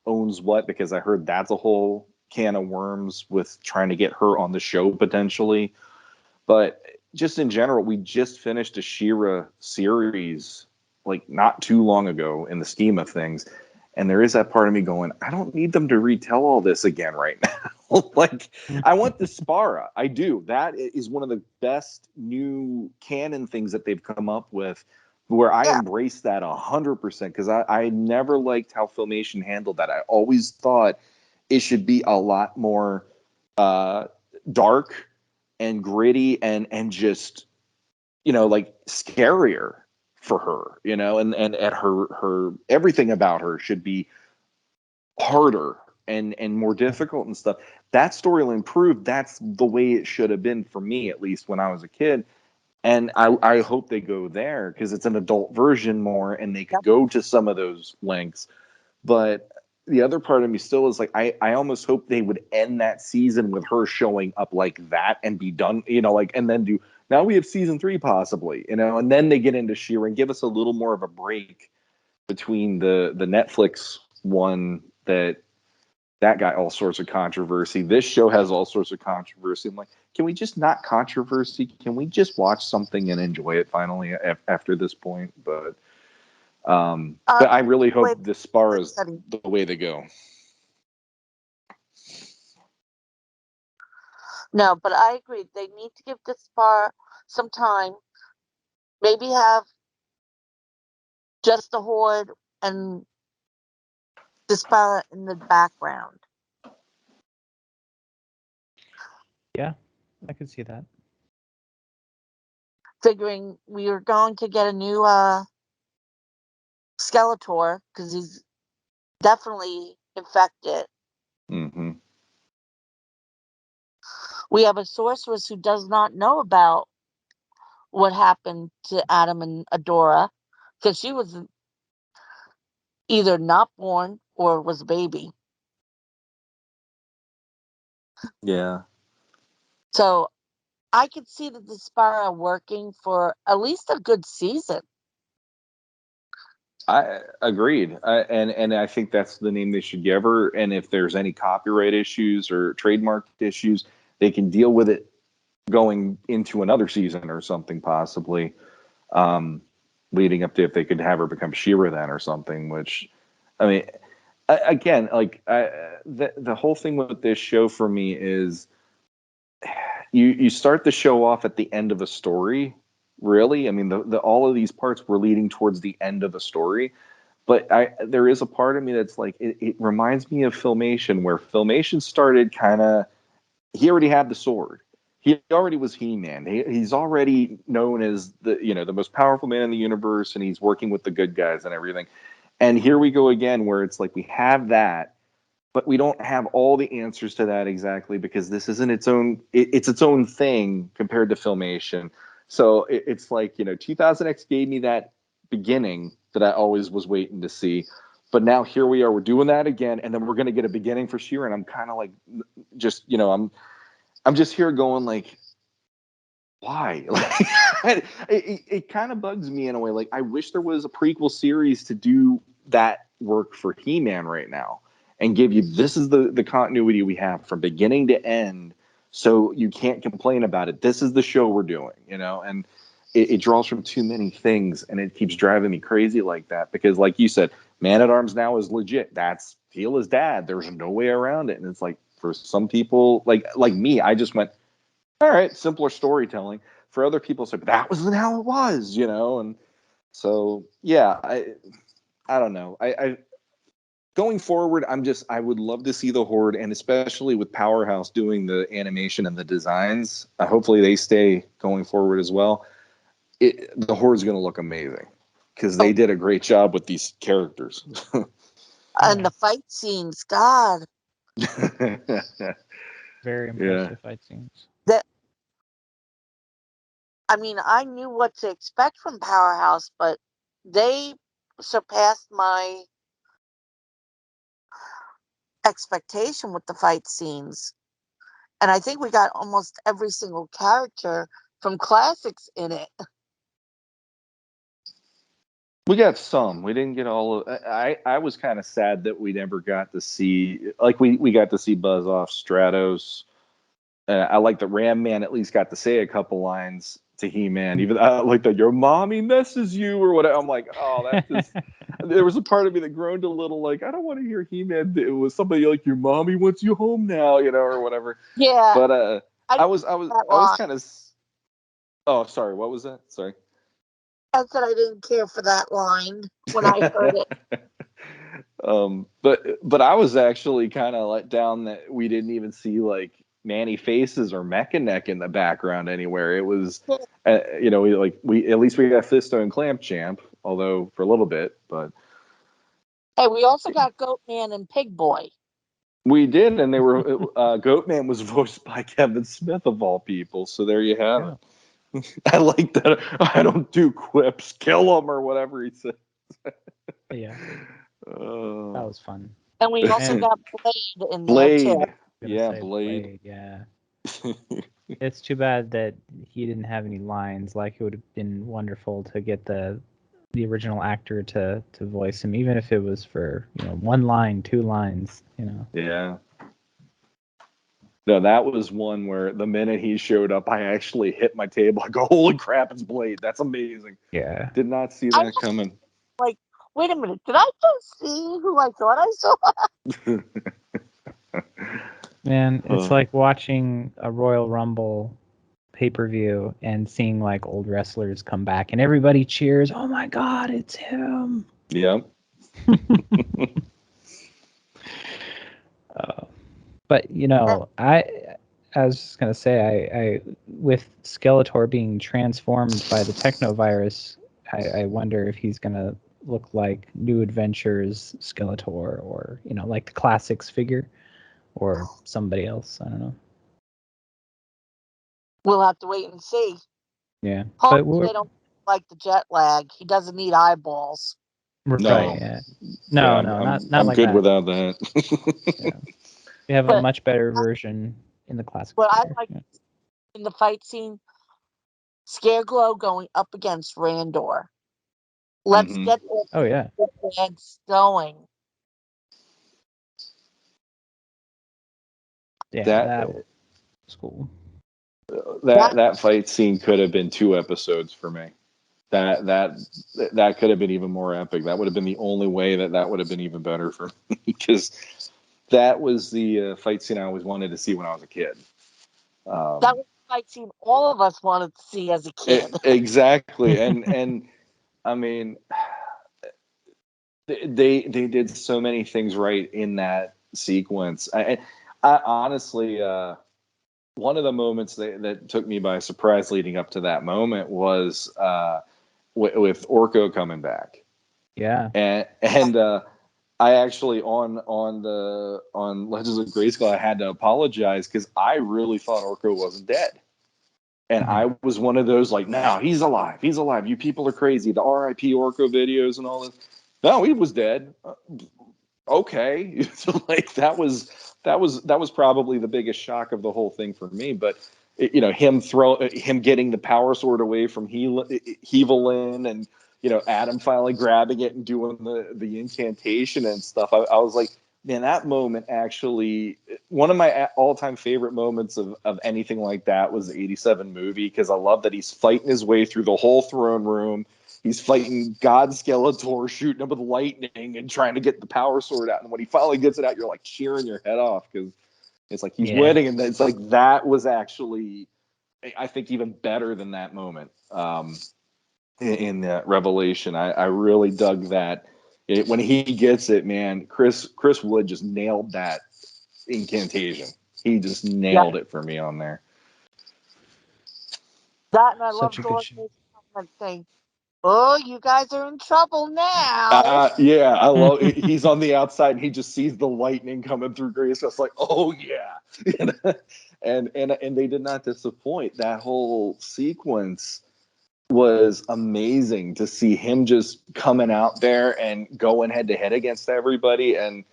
owns what, because I heard that's a whole can of worms with trying to get her on the show potentially. But just in general, we just finished a She-Ra series like not too long ago in the scheme of things. And there is that part of me going, I don't need them to retell all this again right now. Like, I want the Spara. I do. That is one of the best new canon things that they've come up with, where I Yeah. embrace that 100% because I never liked how Filmation handled that. I always thought it should be a lot more dark and gritty and just, you know, like scarier for her, you know, and at her everything about her should be harder and more difficult and stuff. That storyline proved that's the way it should have been for me, at least when I was a kid. And I hope they go there because it's an adult version more and they could Yep. go to some of those lengths. But the other part of me still is like, I almost hope they would end that season with her showing up like that and be done, you know, like, and then do, now we have season 3 possibly, you know, and then they get into She-Ra and give us a little more of a break between the Netflix one that got all sorts of controversy. This show has all sorts of controversy. I'm like, can we just not controversy? Can we just watch something and enjoy it finally after this point? But I really Wait, hope the Spar is setting. the way they go. No, but I agree. They need to give this bar some time. Maybe have just the Horde and Dispara in the background. Yeah, I could see that. Figuring we are going to get a new Skeletor because he's definitely infected. Mm-hmm. We have a sorceress who does not know about what happened to Adam and Adora because she was either not born or was a baby. Yeah. So I could see the Despera working for at least a good season. I agreed, and I think that's the name they should give her. And if there's any copyright issues or trademark issues, they can deal with it going into another season or something, possibly leading up to if they could have her become She-Ra then or something. Which, I mean, again, like the whole thing with this show for me is you start the show off at the end of a story. Really, I mean, the all of these parts were leading towards the end of a story. But there is a part of me that's like, it reminds me of Filmation, where Filmation started kind of, he already had the sword. He already was He-Man. He's already known as the most powerful man in the universe, and he's working with the good guys and everything. And here we go again, where it's like we have that, but we don't have all the answers to that exactly, because this isn't its own. It's its own thing compared to Filmation. So it's like 2000X gave me that beginning that I always was waiting to see. But now here we are, we're doing that again, and then we're going to get a beginning for She-Ra, and I'm kind of like, just I'm just here going like, why? Like, it kind of bugs me in a way. Like, I wish there was a prequel series to do that work for He-Man right now and give you, this is the continuity we have from beginning to end, so you can't complain about it. This is the show we're doing, and it draws from too many things, and it keeps driving me crazy like that, because like you said, Man at Arms now is legit. That's Teela's dad. There's no way around it. And it's like, for some people like me, I just went, all right, simpler storytelling. For other people, say, but that wasn't how it was, and so yeah, I don't know. I going forward, I would love to see the Horde, and especially with Powerhouse doing the animation and the designs. Hopefully, they stay going forward as well. The Horde's going to look amazing because they did a great job with these characters. And the fight scenes, God. Very impressive fight scenes. I mean, I knew what to expect from Powerhouse, but they surpassed my expectation with the fight scenes. And I think we got almost every single character from classics in it. We got some. We didn't get all of. I was kind of sad that we never got to see, like, we got to see Buzz off Stratos. I like that Ram Man at least got to say a couple lines to He-Man. Even like that, your mommy messes you or whatever. I'm like, oh, that's just. There was a part of me that groaned a little, like, I don't want to hear He-Man. It was somebody like, your mommy wants you home now, or whatever. Yeah. But I was line. kind of. Oh, sorry. What was that? Sorry. I said I didn't care for that line when I heard it. But I was actually kind of let down that we didn't even see like Manny Faces or Mechaneck in the background anywhere. It was, we at least we got Fisto and Clamp Champ, although for a little bit, but Hey, we also got Goatman and Pig Boy. we did, and they were Goatman was voiced by Kevin Smith of all people, so there you have it. I like that. I don't do quips, kill them or whatever he said. Yeah. That was fun. And we also got Blade in Blade. there too. Yeah, Blade. Yeah. It's too bad that he didn't have any lines. Like, it would have been wonderful to get the original actor to voice him, even if it was for 1 line, 2 lines. Yeah. No, that was one where the minute he showed up, I actually hit my table. I go, holy crap, it's Blade. That's amazing. Yeah. Did not see that coming. Like, wait a minute, did I just see who I thought I saw? Man, it's like watching a Royal Rumble pay-per-view and seeing like old wrestlers come back and everybody cheers. Oh my God, it's him. Yep. But I was just gonna say, I with Skeletor being transformed by the Technovirus, I wonder if he's gonna look like New Adventures Skeletor, or like the Classics figure, or somebody else. I don't know. We'll have to wait and see. Yeah, but Hopefully they don't like the jet lag. He doesn't need eyeballs. right. No. Yeah. Yeah, No, not I'm like good that. without that. Yeah. We have a But much better version in the classic what I sphere. like Yeah. in the fight scene, Scareglow going up against Randor. Let's Mhm. get the Oh yeah. legs going. Yeah, That that was cool. that fight scene could have been 2 episodes for me. That could have been even more epic. That would have been the only way that would have been even better for me, because that was the fight scene I always wanted to see when I was a kid. That was the fight scene all of us wanted to see as a kid. Exactly, and I mean, they did so many things right in that sequence. I honestly, one of the moments that took me by surprise leading up to that moment was with Orko coming back. Yeah. And I actually on Legends of Grayskull, I had to apologize because I really thought Orko wasn't dead, and Mhm. I was one of those like, no, he's alive, he's alive. You people are crazy. The R.I.P. Orko videos and all this. No, he was dead. Okay, so like that was probably the biggest shock of the whole thing for me. But him getting the power sword away from Hevelin, and Adam finally grabbing it and doing the incantation and stuff. I was like, man, that moment actually, one of my all-time favorite moments of anything like that was the '87 movie, because I love that he's fighting his way through the whole throne room. He's fighting God Skeletor, shooting him with lightning and trying to get the power sword out. And when he finally gets it out, you're like cheering your head off, because it's like he's Yeah. winning. And it's like that was actually, I think, even better than that moment in that revelation. I really dug that. When he gets it, man, Chris Wood just nailed that incantation. He just Yeah, nailed it for me on there. that and I love Such a good show. Dorothy's comment saying, "Oh, you guys are in trouble now." Yeah, I love it. He's on the outside and he just sees the lightning coming through Grace. It's like, oh yeah, and they did not disappoint. That whole sequence was amazing to see him just coming out there and going head to head against everybody. And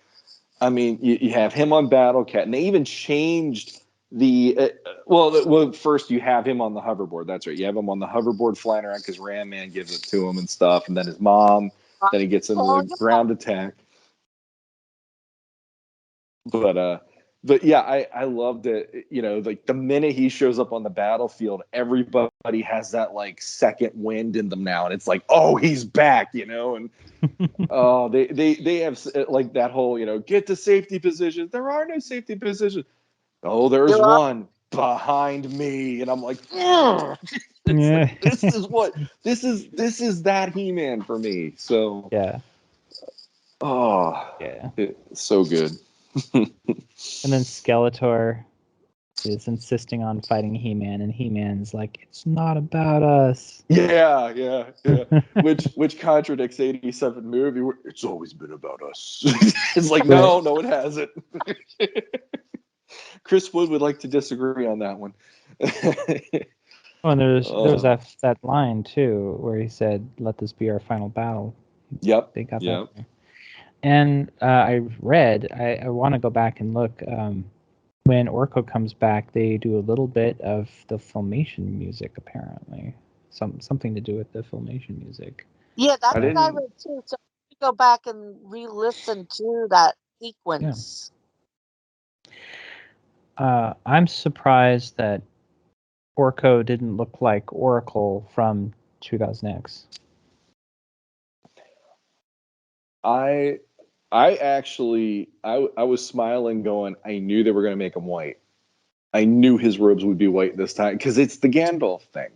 I mean, you have him on Battle Cat, and they even changed the well, first you have him on the hoverboard. That's right. You have him on the hoverboard flying around because Ram Man gives it to him and stuff, and then his mom. Then he gets into the Oh, ground attack. But yeah, I loved it. Like the minute he shows up on the battlefield, everybody has that like second wind in them now, and it's like, oh, he's back, and oh, they have like that whole, get to safety positions. There are no safety positions. Oh, there's you're up. one behind me, and I'm like, "Ugh." It's Yeah. like this is that He-Man for me. So, Yeah. oh, Yeah. it's so good. And then Skeletor is insisting on fighting He-Man, and He-Man's like, "It's not about us." Yeah. Which contradicts '87 movie where it's always been about us. It's like, Right. no, it hasn't. Chris Wood would like to disagree on that one. Oh, and there was Oh, that line too where he said, "Let this be our final battle." yep, They got that. yep. And I read. I want to go back and look. When Orko comes back, they do a little bit of the Filmation music. Apparently, something to do with the Filmation music. Yeah, that's I what I didn't. read too. So I go back and re-listen to that Yeah. sequence. I'm surprised that Orko didn't look like Oracle from 2000X. I I actually I was smiling, going, I knew they were going to make him white. I knew his robes would be white this time because it's the Gandalf thing.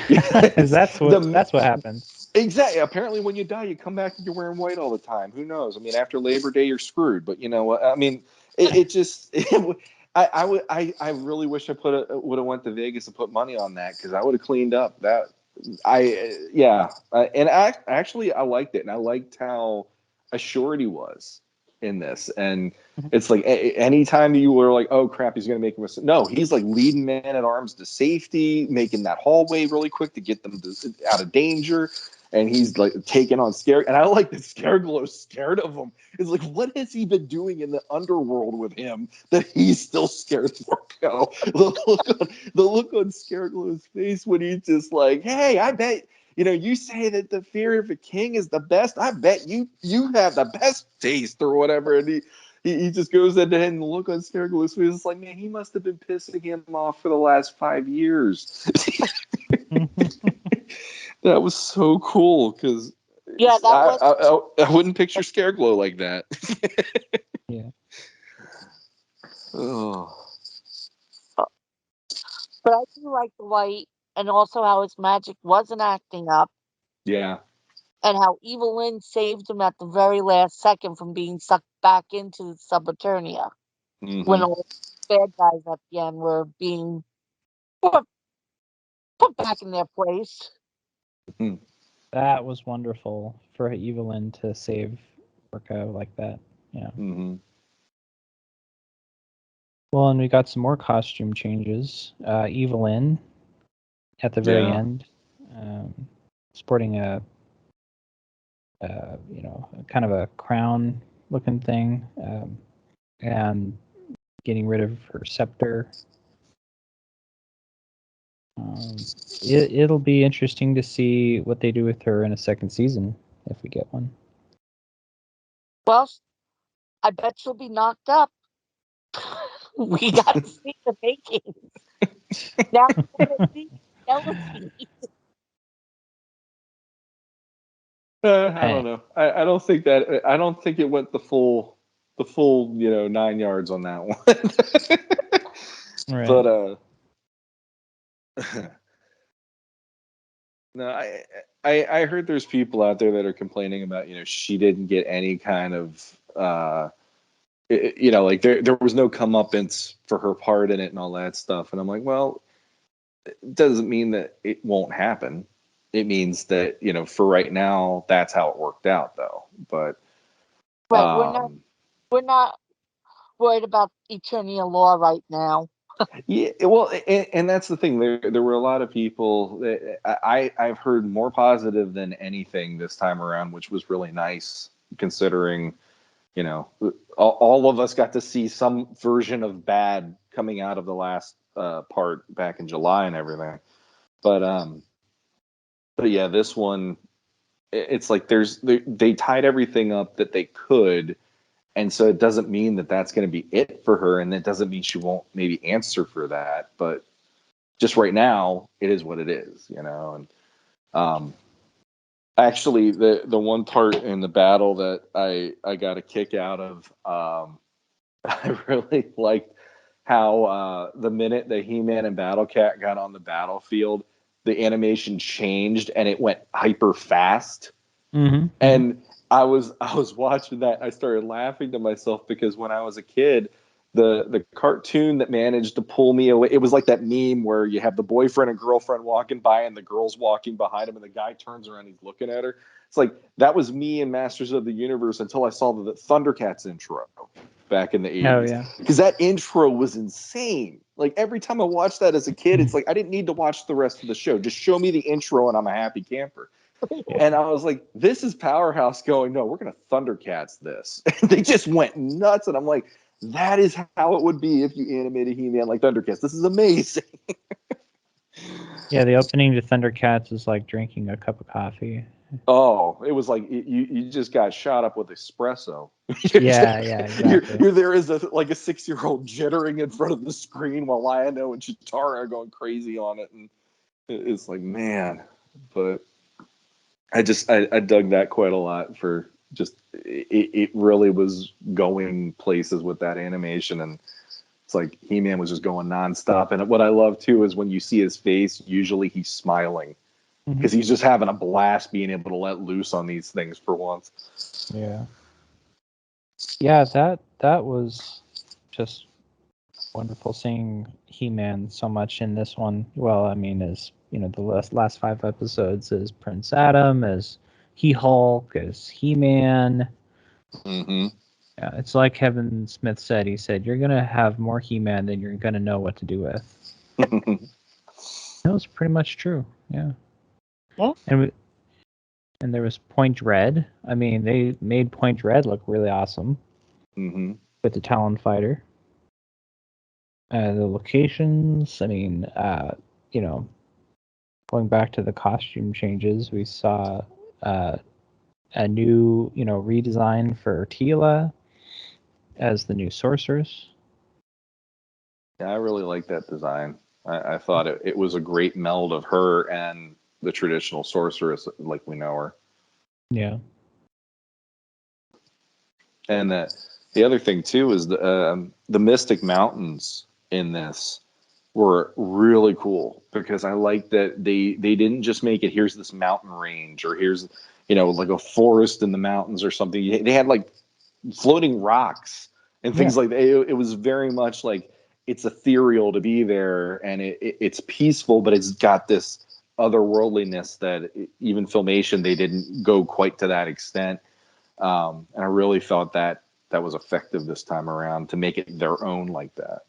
It's that's the what happened. exactly. Apparently, when you die, you come back and you're wearing white all the time. Who knows? I mean, after Labor Day, you're screwed. But you know what? I mean, it just. I really wish I would have went to Vegas and put money on that, because I would have cleaned up that. Yeah, and actually I liked it, and I liked how assured he was. in this, and Mhm. it's like anytime you were like, oh crap, he's gonna make a mistake. No, he's like leading man at arms to safety, making that hallway really quick to get them out of danger. And he's like taking on Scare, and I like that Scareglow's scared of him. It's like, what has he been doing in the underworld with him that he's still scared of Orko? The look on Scareglow's face when he's just like, hey, I bet you say that the fear of a king is the best. I bet you have the best taste or whatever. And he just goes into it, and the look on Scareglow's face is like, man, he must have been pissing him off for the last 5 years. That was so cool because Yeah, that was. I wouldn't picture Scareglow like that. Yeah. Oh. But I do like the light, and also how his magic wasn't acting up, Yeah. and how Evelyn saved him at the very last second from being sucked back into Subuternia when all the bad guys at the end were being put back in their place. That was wonderful for Evelyn to save Orko like that. Yeah. Mm-hmm. Well, and we got some more costume changes. Evelyn, at the very end, sporting a kind of a crown-looking thing, and getting rid of her scepter. It'll be interesting to see what they do with her in a second season if we get one. Well, I bet she'll be knocked up. We got to see the makings. Now we're going to see jealousy. I don't know. I don't think that. I don't think it went the full 9 yards on that one. Right. But no, I heard there's people out there that are complaining about she didn't get any kind of like there was no comeuppance for her part in it and all that stuff, and I'm like, well, it doesn't mean that it won't happen. It means that for right now that's how it worked out though. But Right, we're not worried about Eternia law right now. yeah, well, and that's the thing. There were a lot of people that I've heard more positive than anything this time around, which was really nice considering, all of us got to see some version of bad coming out of the last part back in July and everything. But yeah, this one, it's like they tied everything up that they could. And so it doesn't mean that that's going to be it for her, and it doesn't mean she won't maybe answer for that. But just right now, it is what it is, And actually, the one part in the battle that I got a kick out of, I really liked how the minute the He-Man and Battle-Cat got on the battlefield, the animation changed and it went hyper fast. Mm-hmm. And I was watching that. And I started laughing to myself because when I was a kid, the cartoon that managed to pull me away, it was like that meme where you have the boyfriend and girlfriend walking by and the girl's walking behind him and the guy turns around and he's looking at her. It's like that was me in Masters of the Universe until I saw the Thundercats intro back in the 80s. Oh yeah. Because that intro was insane. Like every time I watched that as a kid, it's like I didn't need to watch the rest of the show. Just show me the intro and I'm a happy camper. And I was like, this is Powerhouse going, no, we're going to Thundercats this. And they just went nuts. And I'm like, that is how it would be if you animated He-Man like Thundercats. This is amazing. Yeah, the opening to Thundercats is like drinking a cup of coffee. Oh, it was like you just got shot up with espresso. Yeah, exactly. You're there as a 6-year-old jittering in front of the screen while Lion-O and Chitara are going crazy on it. And it's like, man. But I dug that quite a lot for just it really was going places with that animation, and it's like He-Man was just going nonstop. And what I love too is when you see his face, usually he's smiling because he's just having a blast being able to let loose on these things for once. Yeah, that was just wonderful seeing He-Man so much in this one. Well, I mean, as the last 5 episodes as Prince Adam, as He-Hulk, as He-Man. Mm-hmm. Yeah, it's like Kevin Smith said. He said, "You're gonna have more He-Man than you're gonna know what to do with." That was pretty much true. Yeah. Yeah. And there was Point Red. I mean, they made Point Red look really awesome Mm-hmm. with the Talon Fighter. The locations. I mean, you know, going back to the costume changes, we saw a new, redesign for Tila as the new sorceress. Yeah, I really like that design. I thought it was a great meld of her and the traditional sorceress like we know her. Yeah. And the other thing too is the Mystic Mountains in this were really cool because I like that they didn't just make it here's this mountain range or here's like a forest in the mountains or something. They had like floating rocks and things like that. It was very much like it's ethereal to be there and it's peaceful, but it's got this otherworldliness that even Filmation they didn't go quite to that extent. And I really felt that was effective this time around to make it their own like that.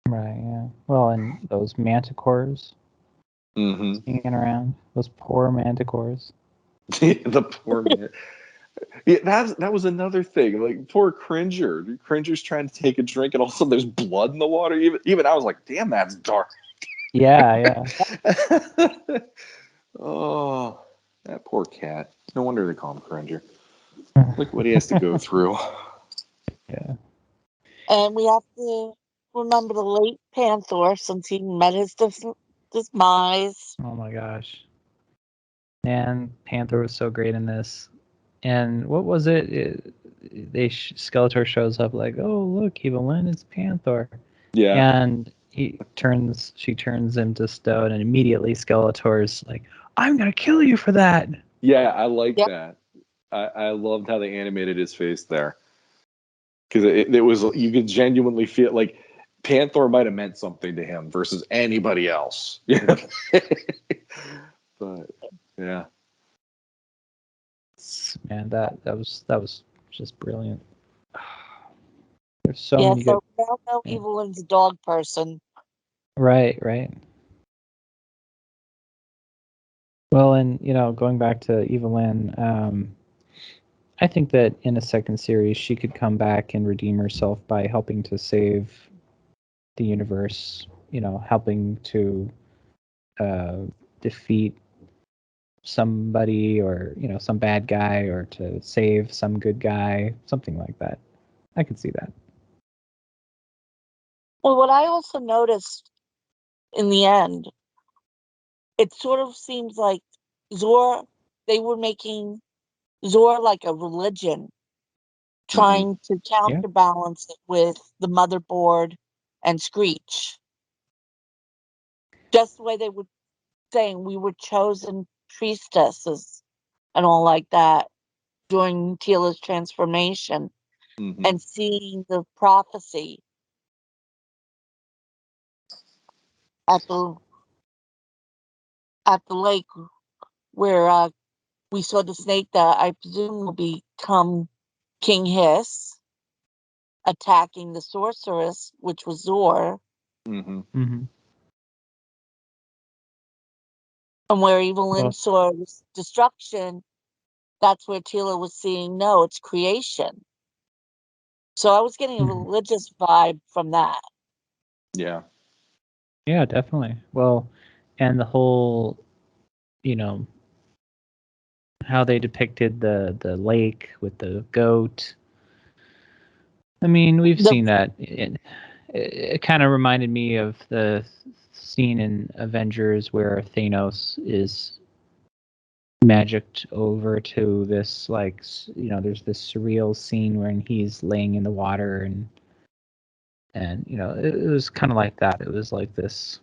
Right. Yeah. Well, and those manticores Mm-hmm. hanging around, those poor manticores. The poor man. Yeah, that was another thing. Like poor Cringer. Cringer's trying to take a drink, and all of a sudden there's blood in the water. Even I was like, "Damn, that's dark." Yeah. Oh, that poor cat. No wonder they call him Cringer. Look what he has to go through. Yeah. And we have to remember the late Panther since he met his demise. Oh my gosh. And Panther was so great in this. And what was it? Skeletor shows up like, "Oh, look, Evelyn is Panther." Yeah, And she turns him to stone, and immediately Skeletor's like, "I'm gonna kill you for that." yeah, I like Yep. that. I loved how they animated his face there because it was you could genuinely feel like Panther might have meant something to him versus anybody else. But yeah, Man, that was just brilliant. There's so Yeah, many good. so we all know Yeah. Evelyn's a dog person. Right. Well, and going back to Evelyn, I think that in a second series she could come back and redeem herself by helping to save the universe. Helping to uh, defeat somebody or some bad guy or to save some good guy, something like that. I could see that. Well, what I also noticed in the end, it sort of seems like Zor, they were making Zor like a religion, mm-hmm. trying to Yeah. counterbalance it with the motherboard and Screech. Just the way they were saying we were chosen priestesses and all like that during Tila's transformation Mm-hmm. and seeing the prophecy at the lake where we saw the snake that I presume will become King Hiss attacking the sorceress, which was Zor, Mm-hmm. Mm-hmm. and where Evelyn Well. saw destruction. That's where Tila was seeing, no, it's creation. So I was getting a Mhm. religious vibe from that. Yeah. Yeah, definitely. Well, and the whole, you know, how they depicted the lake with the goat. I mean, we've The seen that. It kind of reminded me of the scene in Avengers where Thanos is magicked over to this, like, there's this surreal scene where he's laying in the water and it was kind of like that. It was like this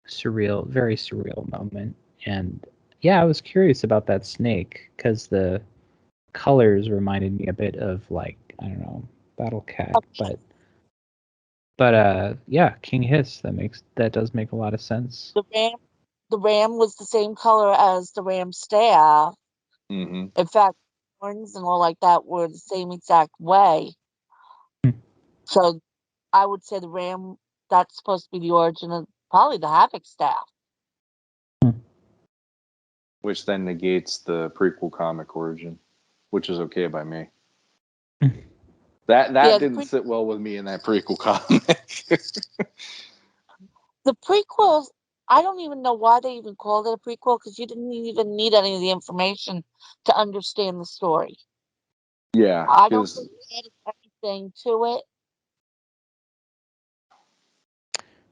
surreal, very surreal moment. And yeah, I was curious about that snake because the colors reminded me a bit of, like, I don't know, Battle Cat, but yeah, King Hiss. That does make a lot of sense. the ram, the ram was the same color as the ram staff. Mm-hmm. In fact, horns and all like that were the same exact way. Hmm. So I would say the ram, that's supposed to be the origin of probably the Havoc staff. Which then negates the prequel comic origin, which is okay by me. That Yeah, didn't sit well with me in that prequel comic. the prequels, I don't even know why they even called it a prequel, because you didn't even need any of the information to understand the story. Yeah, I don't because think they added anything to it.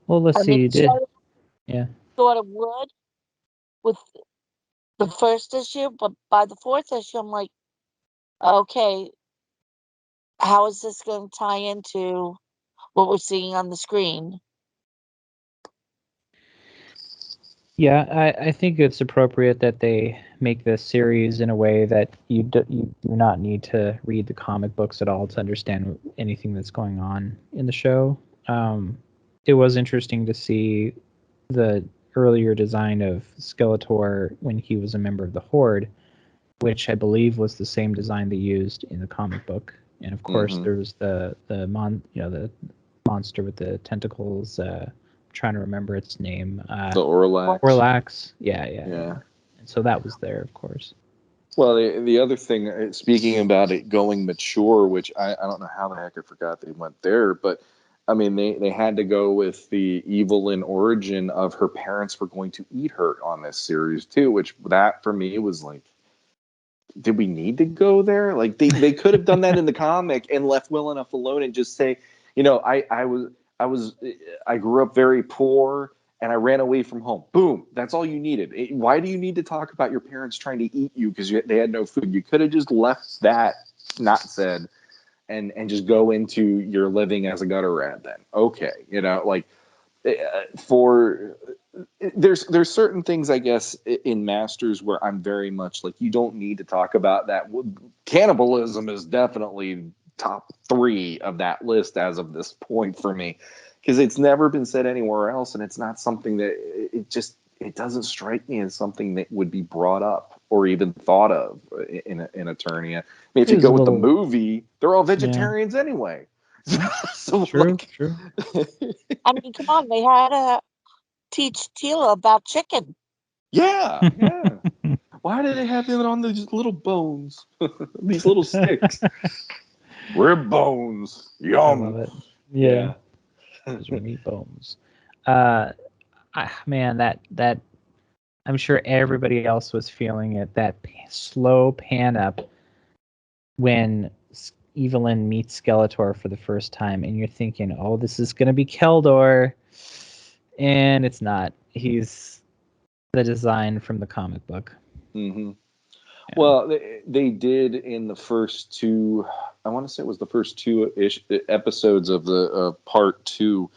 Well, let's I see. mean, You did. Yeah. thought it would with the first issue, but by the fourth issue, I'm like, okay, how is this going to tie into what we're seeing on the screen? Yeah, I think it's appropriate that they make this series in a way that you do not need to read the comic books at all to understand anything that's going on in the show. It was interesting to see the earlier design of Skeletor when he was a member of the Horde, which I believe was the same design they used in the comic book. And of course, there was the monster with the tentacles. Trying to remember its name. the Orlax. Orlax. Yeah. Yeah. And so that was there, of course. Well, the other thing, speaking about it going mature, which I don't know how the heck I forgot they went there, but I mean, they had to go with the Evelyn origin of her parents were going to eat her on this series too, which that for me was like, did we need to go there? Like they could have done that in the comic and left well enough alone and just say, I grew up very poor and I ran away from home. Boom. That's all you needed. Why do you need to talk about your parents trying to eat you because they had no food? You could have just left that not said and just go into your living as a gutter rat then. Okay. For there's certain things I guess in Masters where I'm very much like you don't need to talk about that. Cannibalism is definitely top 3 of that list as of this point for me because it's never been said anywhere else and it's not something that it doesn't strike me as something that would be brought up or even thought of in Eternia. I mean, if you go with the movie, they're all vegetarians anyway. So True. I mean, come on, they had to teach Tila about chicken. Yeah. Why do they have it on these little bones? These little sticks. Rib bones. Yum. I love it. Yeah. Those were meat bones. Man, that I'm sure everybody else was feeling it. That slow pan up when Evelyn meets Skeletor for the first time, and you're thinking, "Oh, this is gonna be Keldor," and it's not. He's the design from the comic book. Mm-hmm. Yeah. Well, they did in the first 2. I want to say it was the first 2-ish episodes of the part 2.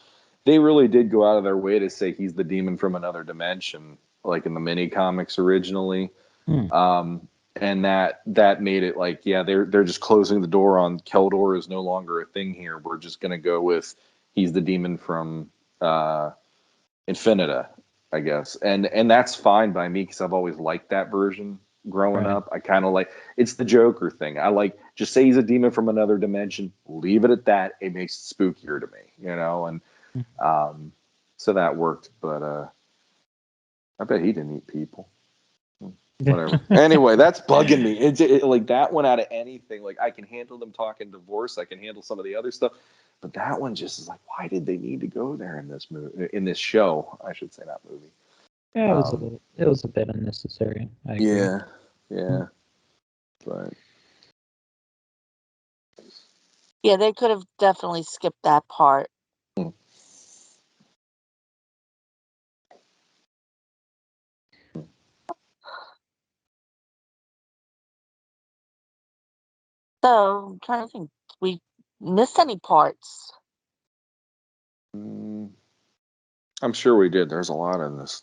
They really did go out of their way to say he's the demon from another dimension, like in the mini comics originally. And that made it like, yeah, they're just closing the door on Keldor is no longer a thing here. We're just gonna go with he's the demon from Infinita, I guess, and that's fine by me because I've always liked that version growing up. I kind of like it's the Joker thing. I like just say he's a demon from another dimension, leave it at that. It makes it spookier to me, and so that worked. But I bet he didn't eat people. Whatever. Anyway, that's bugging me. It like that one out of anything. Like I can handle them talking divorce. I can handle some of the other stuff, but that one just is like, why did they need to go there in this movie? In this show, I should say, not movie. Yeah, it was a bit unnecessary. I agree. Yeah, but Yeah, they could have definitely skipped that part. So I'm trying to think, we missed any parts? I'm sure we did. There's a lot in this.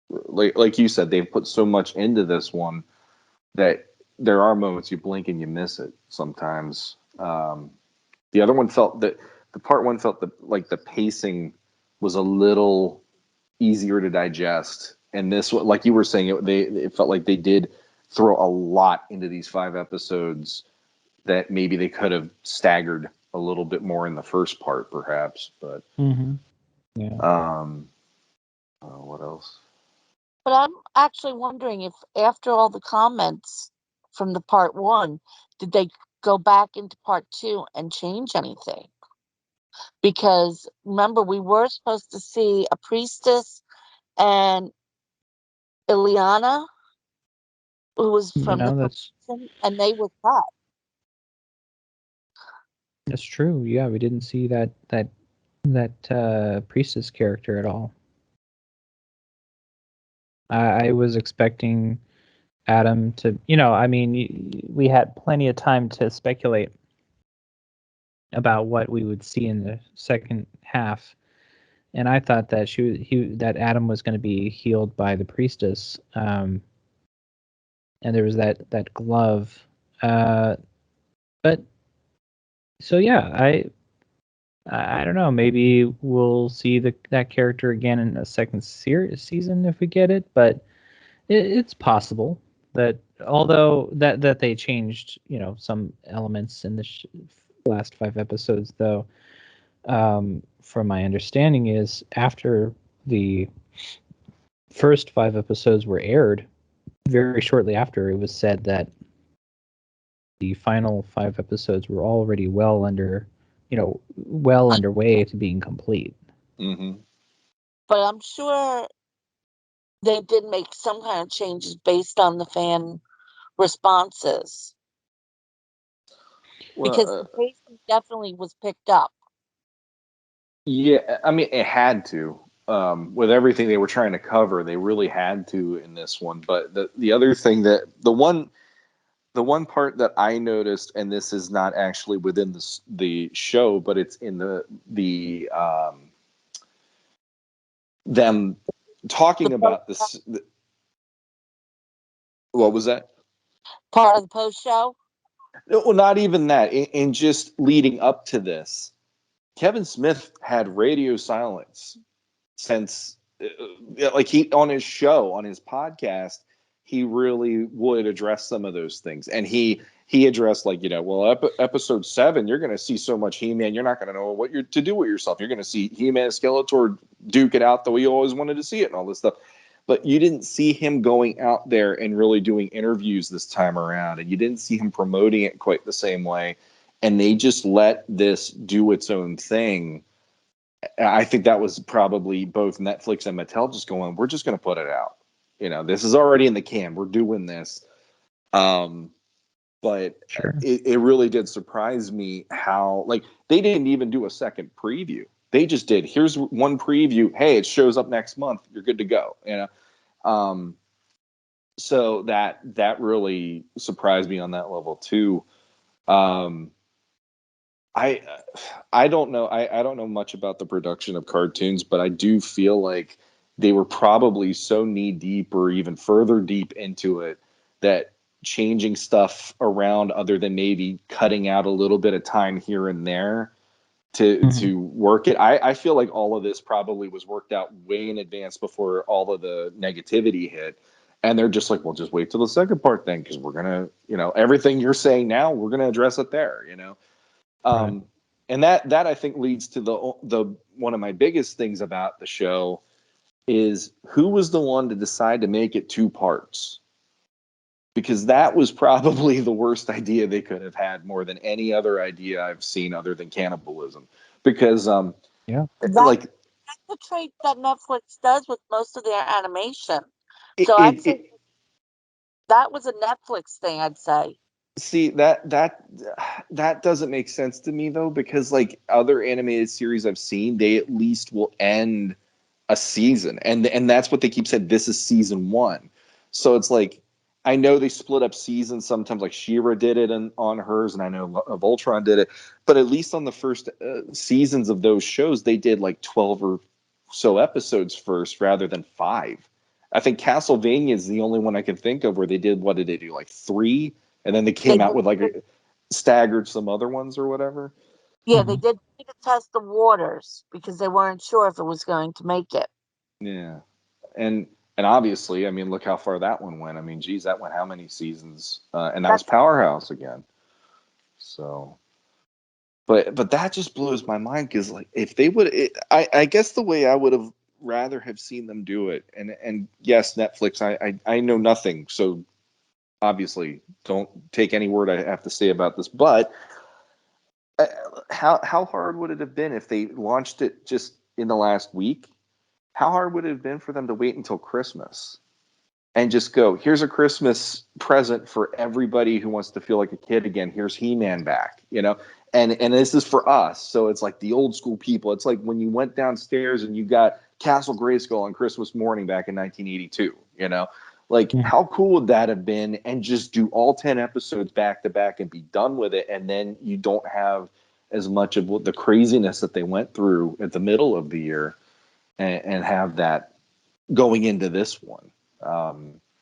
Like you said, they've put so much into this one that there are moments you blink and you miss it sometimes. The other one felt that the part one felt like the pacing was a little easier to digest, and this one, like you were saying, it felt like they did throw a lot into these 5 episodes that maybe they could have staggered a little bit more in the first part, perhaps. But Yeah. what else? But I'm actually wondering if after all the comments from the part 1, did they go back into part 2 and change anything? Because remember, we were supposed to see a priestess and Ileana, who was from the That's Forgotten, and they were cut. that's true. Yeah, we didn't see that priestess character at all. I was expecting Adam to, I mean, we had plenty of time to speculate about what we would see in the second half, and I thought that that Adam was going to be healed by the priestess, and there was that glove, but so yeah, I don't know. Maybe we'll see that character again in a second season if we get it, but it's possible that although that they changed, some elements in the last 5 episodes, though, from my understanding is after the first 5 episodes were aired, very shortly after it was said that the final 5 episodes were already well underway to being complete. Mm-hmm. But I'm sure they did make some kind of changes based on the fan responses. Because the pacing definitely was picked up. Yeah, I mean, it had to. With everything they were trying to cover, they really had to in this one. But the other thing the one part that I noticed, and this is not actually within the show, but it's in the them talking about this. What was that? Part of the post show? Well, not even that. In just leading up to this, Kevin Smith had radio silence since, like, he on his show, on his podcast, he really would address some of those things, and he addressed, like, well, episode 7, you're going to see so much He-Man, you're not going to know what you're to do with yourself. You're going to see He-Man and Skeletor duke it out the way you always wanted to see it, and all this stuff. But you didn't see him going out there and really doing interviews this time around, and you didn't see him promoting it quite the same way. And they just let this do its own thing. I think that was probably both Netflix and Mattel just going, we're just going to put it out. This is already in the can. We're doing this. But Sure. it really did surprise me how, like, they didn't even do a second preview. They just did, here's one preview. Hey, it shows up next month. You're good to go. So that really surprised me on that level too. I don't know. I don't know much about the production of cartoons, but I do feel like they were probably so knee deep or even further deep into it that changing stuff around, other than maybe cutting out a little bit of time here and there to work it. I feel like all of this probably was worked out way in advance before all of the negativity hit. And they're just like, well, just wait till the second part then, because we're going to, everything you're saying now, we're going to address it there. Right. And that I think leads to the one of my biggest things about the show is who was the one to decide to make it 2 parts, because that was probably the worst idea they could have had, more than any other idea I've seen other than cannibalism. Because Yeah. like That's the trait that Netflix does with most of their animation. it, So I'd it, say it that was a Netflix thing, I'd say. see that doesn't make sense to me though, because like other animated series I've seen, they at least will end a season, and that's what they keep saying, this is season 1. So it's like, I know they split up seasons sometimes, like She-Ra did it on hers, and I know Voltron did it, but at least on the first seasons of those shows, they did like 12 or so episodes first rather than 5. I think Castlevania is the only one I can think of where they did, what did they do, like 3, and then they They came out with like staggered some other ones or whatever. they did to test the waters because they weren't sure if it was going to make it. Yeah. And And obviously, I mean, look how far that one went. I mean, geez, that went how many seasons? And that was That's Powerhouse again. So, but that just blows my mind because like if they would, I guess the way I would have rather have seen them do it, and yes, Netflix, I know nothing, so obviously don't take any word I have to say about this, but how hard would it have been if they launched it just in the last week? How hard would it have been for them to wait until Christmas and just go, here's a Christmas present for everybody who wants to feel like a kid again. Here's He-Man back, you know? And this is for us. So it's like the old school people. It's like when you went downstairs and you got Castle Grayskull on Christmas morning back in 1982, you know? Like, Mhm. how cool would that have been? And just do all 10 episodes back to back and be done with it. And then you don't have as much of the craziness that they went through at the middle of the year and have that going into this one.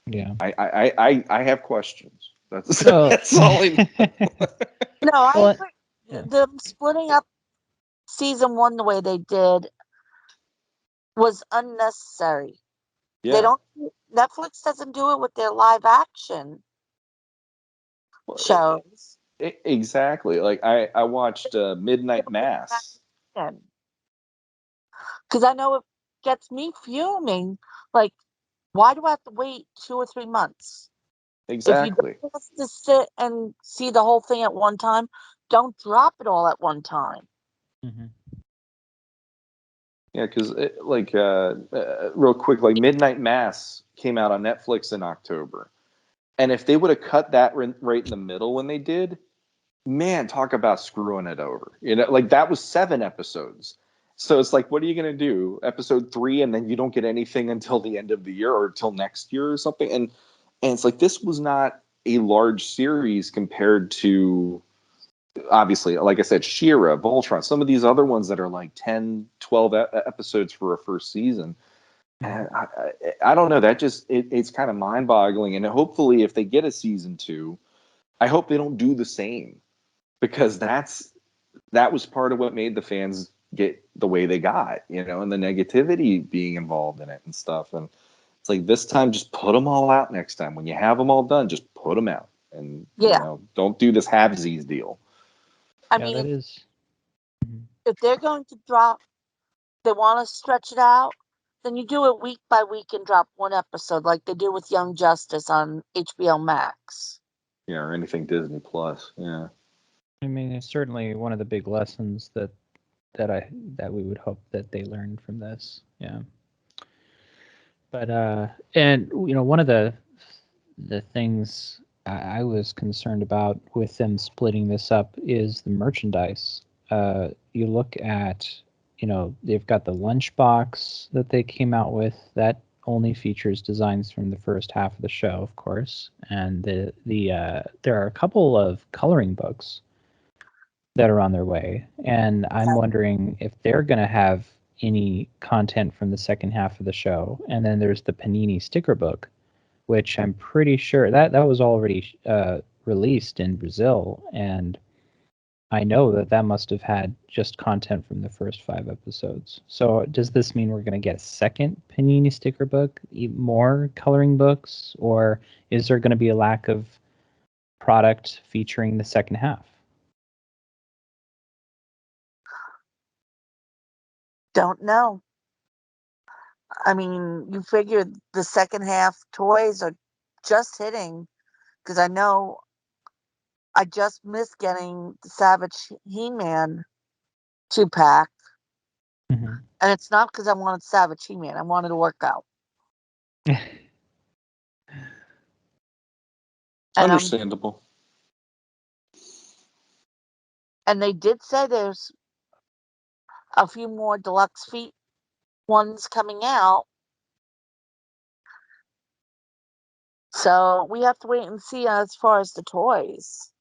Yeah. I have questions. That's Well, that's all I know. no, I well, agree. yeah. Them splitting up season 1 the way they did was unnecessary. They Yeah. don't. Netflix doesn't do it with their live action Well, shows. exactly. Like I watched Midnight Mass. Because I know it gets me fuming. Like, why do I have to wait 2 or 3 months? If you don't Exactly. want us to sit and see the whole thing at one time, don't drop it all at one time. Mhm. Yeah, because real quick, like Midnight Mass came out on Netflix in October, and if they would have cut that right in the middle when they did, man, talk about screwing it over. You know, like that was 7 episodes. So it's like, what are you going to do? Episode 3, and then you don't get anything until the end of the year or until next year or something. And it's like this was not a large series compared to obviously, like I said, Shira, Voltron, some of these other ones that are like 10, 12 episodes for a first season. Mhm. And I don't know. That just it's kind of mind boggling. And hopefully, if they get a season 2, I hope they don't do the same because that was part of what made the fans get the way they got, you know, and the negativity being involved in it and stuff. And it's like this time, just put them all out next time. When you have them all done, just put them out, and you Yeah. know, don't do this halvesies deal. I Yeah, mean, that is. Mhm. if they're going to drop, they want to stretch it out, then you do it week by week and drop one episode like they do with Young Justice on HBO Max. Yeah, or anything Disney Plus. Yeah, I mean, it's certainly one of the big lessons that we would hope that they learned from this. Yeah. But and one of the things I was concerned about with them splitting this up is the merchandise. You look at, they've got the lunchbox that they came out with that only features designs from the first half of the show, of course, and there are a couple of coloring books that are on their way, and I'm wondering if they're going to have any content from the second half of the show. And then there's the Panini sticker book, which I'm pretty sure that was already released in Brazil, and I know that must have had just content from the first 5 episodes. So does this mean we're going to get a second Panini sticker book, more coloring books, or is there going to be a lack of product featuring the second half? Don't know. I mean, you figure the second half toys are just hitting because I know I just missed getting the Savage He-Man 2-pack, Mhm. and it's not because I wanted Savage He-Man. I wanted a workout, and understandable. they did say there's a few more deluxe feet ones coming out. So we have to wait and see as far as the toys.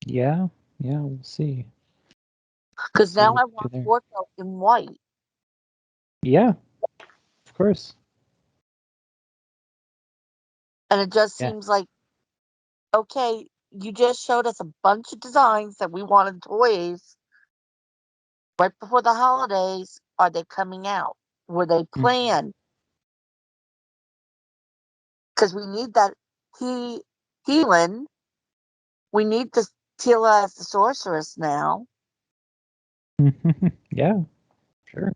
Yeah, yeah, we'll see. Because See now what I they do want there. workout in white. Yeah, of course. And it just Yeah. seems like, okay, you just showed us a bunch of designs that we wanted toys right before the holidays. Are they coming out? Were they Mhm. planned? because we need that healing. We need the Tila as the sorceress now. Yeah, sure.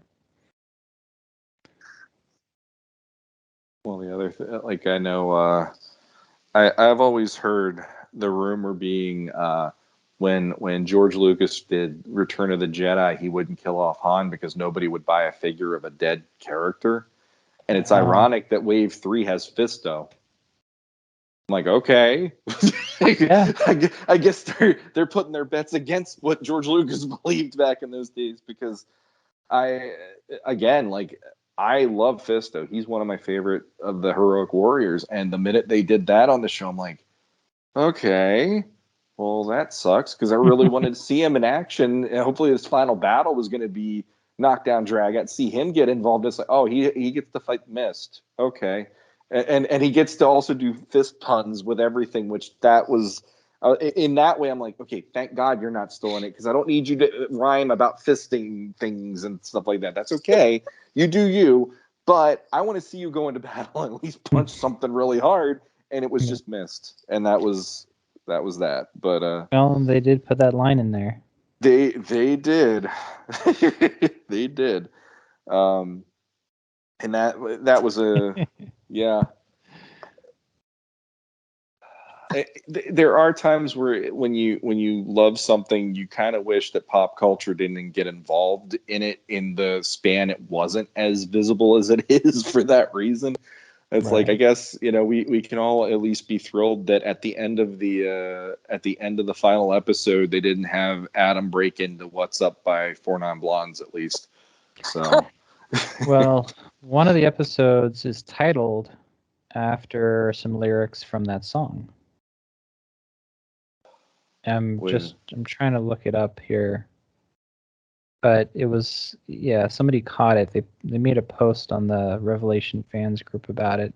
Well, the other like I know, I've always heard the rumor being when George Lucas did Return of the Jedi, he wouldn't kill off Han because nobody would buy a figure of a dead character, and it's ironic that Wave 3 has Fisto. I'm like, okay, Yeah. I guess they're putting their bets against what George Lucas believed back in those days, because I love Fisto. He's one of my favorite of the heroic warriors, and the minute they did that on the show, I'm like, okay, well, that sucks, because I really wanted to see him in action. And hopefully his final battle was going to be knockdown drag out, see him get involved. It's like, oh, he gets to fight Mist, okay, and he gets to also do fist puns with everything, which that was in that way. I'm like, okay, thank God you're not still in it, because I don't need you to rhyme about fisting things and stuff like that. That's okay, you do you, but I want to see you go into battle and at least punch something really hard. And it was just Mist, and that was that. But well, they did put that line in there. they did, they did, and that was a yeah. There are times where when you love something, you kind of wish that pop culture didn't get involved in it in the span it wasn't as visible as it is for that reason. It's Right. like, I guess, we can all at least be thrilled that at the end of the final episode, they didn't have Adam break into "What's Up" by Four Non Blondes, at least. So, Well, one of the episodes is titled after some lyrics from that song. I'm trying to look it up here. But it was, somebody caught it. They made a post on the Revelation fans group about it.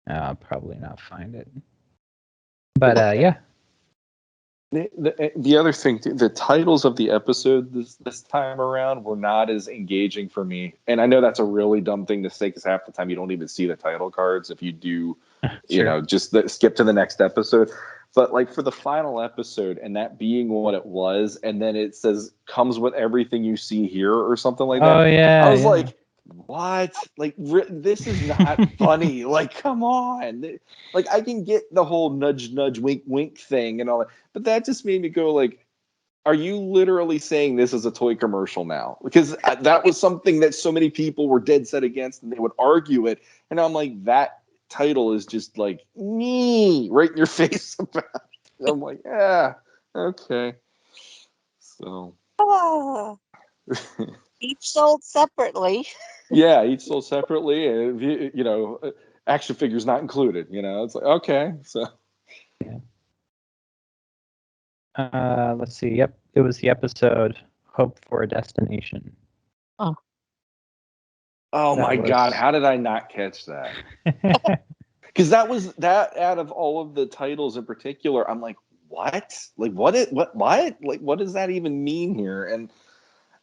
I'll probably not find it. But yeah. The other thing, the titles of the episode this time around were not as engaging for me. And I know that's a really dumb thing to say, because half the time you don't even see the title cards if you do, Sure. just skip to the next episode. But like for the final episode, and that being what it was, and then it says comes with everything you see here or something like that. Oh yeah. I was like, what? Like, this is not funny. Like, come on. Like, I can get the whole nudge, nudge, wink, wink thing and all that, but that just made me go like, are you literally saying this is a toy commercial now? Because that was something that so many people were dead set against, and they would argue it. And I'm like, that title is just like me right in your face about it. I'm like, yeah, okay. So Each sold separately. yeah, each sold separately, and action figures not included. It's like, okay, so let's see. Yep, it was the episode "Hope for a Destination." Oh my God, how did I not catch that? Because that was that out of all of the titles in particular, I'm like, what? Like, what? Like, what does that even mean here? And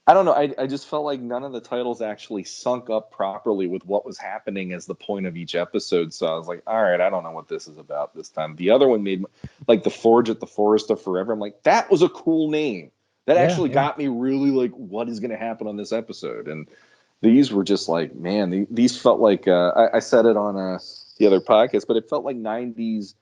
I don't know. I just felt like none of the titles actually sunk up properly with what was happening as the point of each episode. So I was like, all right, I don't know what this is about this time. The other one made, like, The Forge at the Forest of Forever. I'm like, that was a cool name. That actually got me really like, what is going to happen on this episode? And these were just like, man, these felt like, I said it on the other podcast, but it felt like 90s.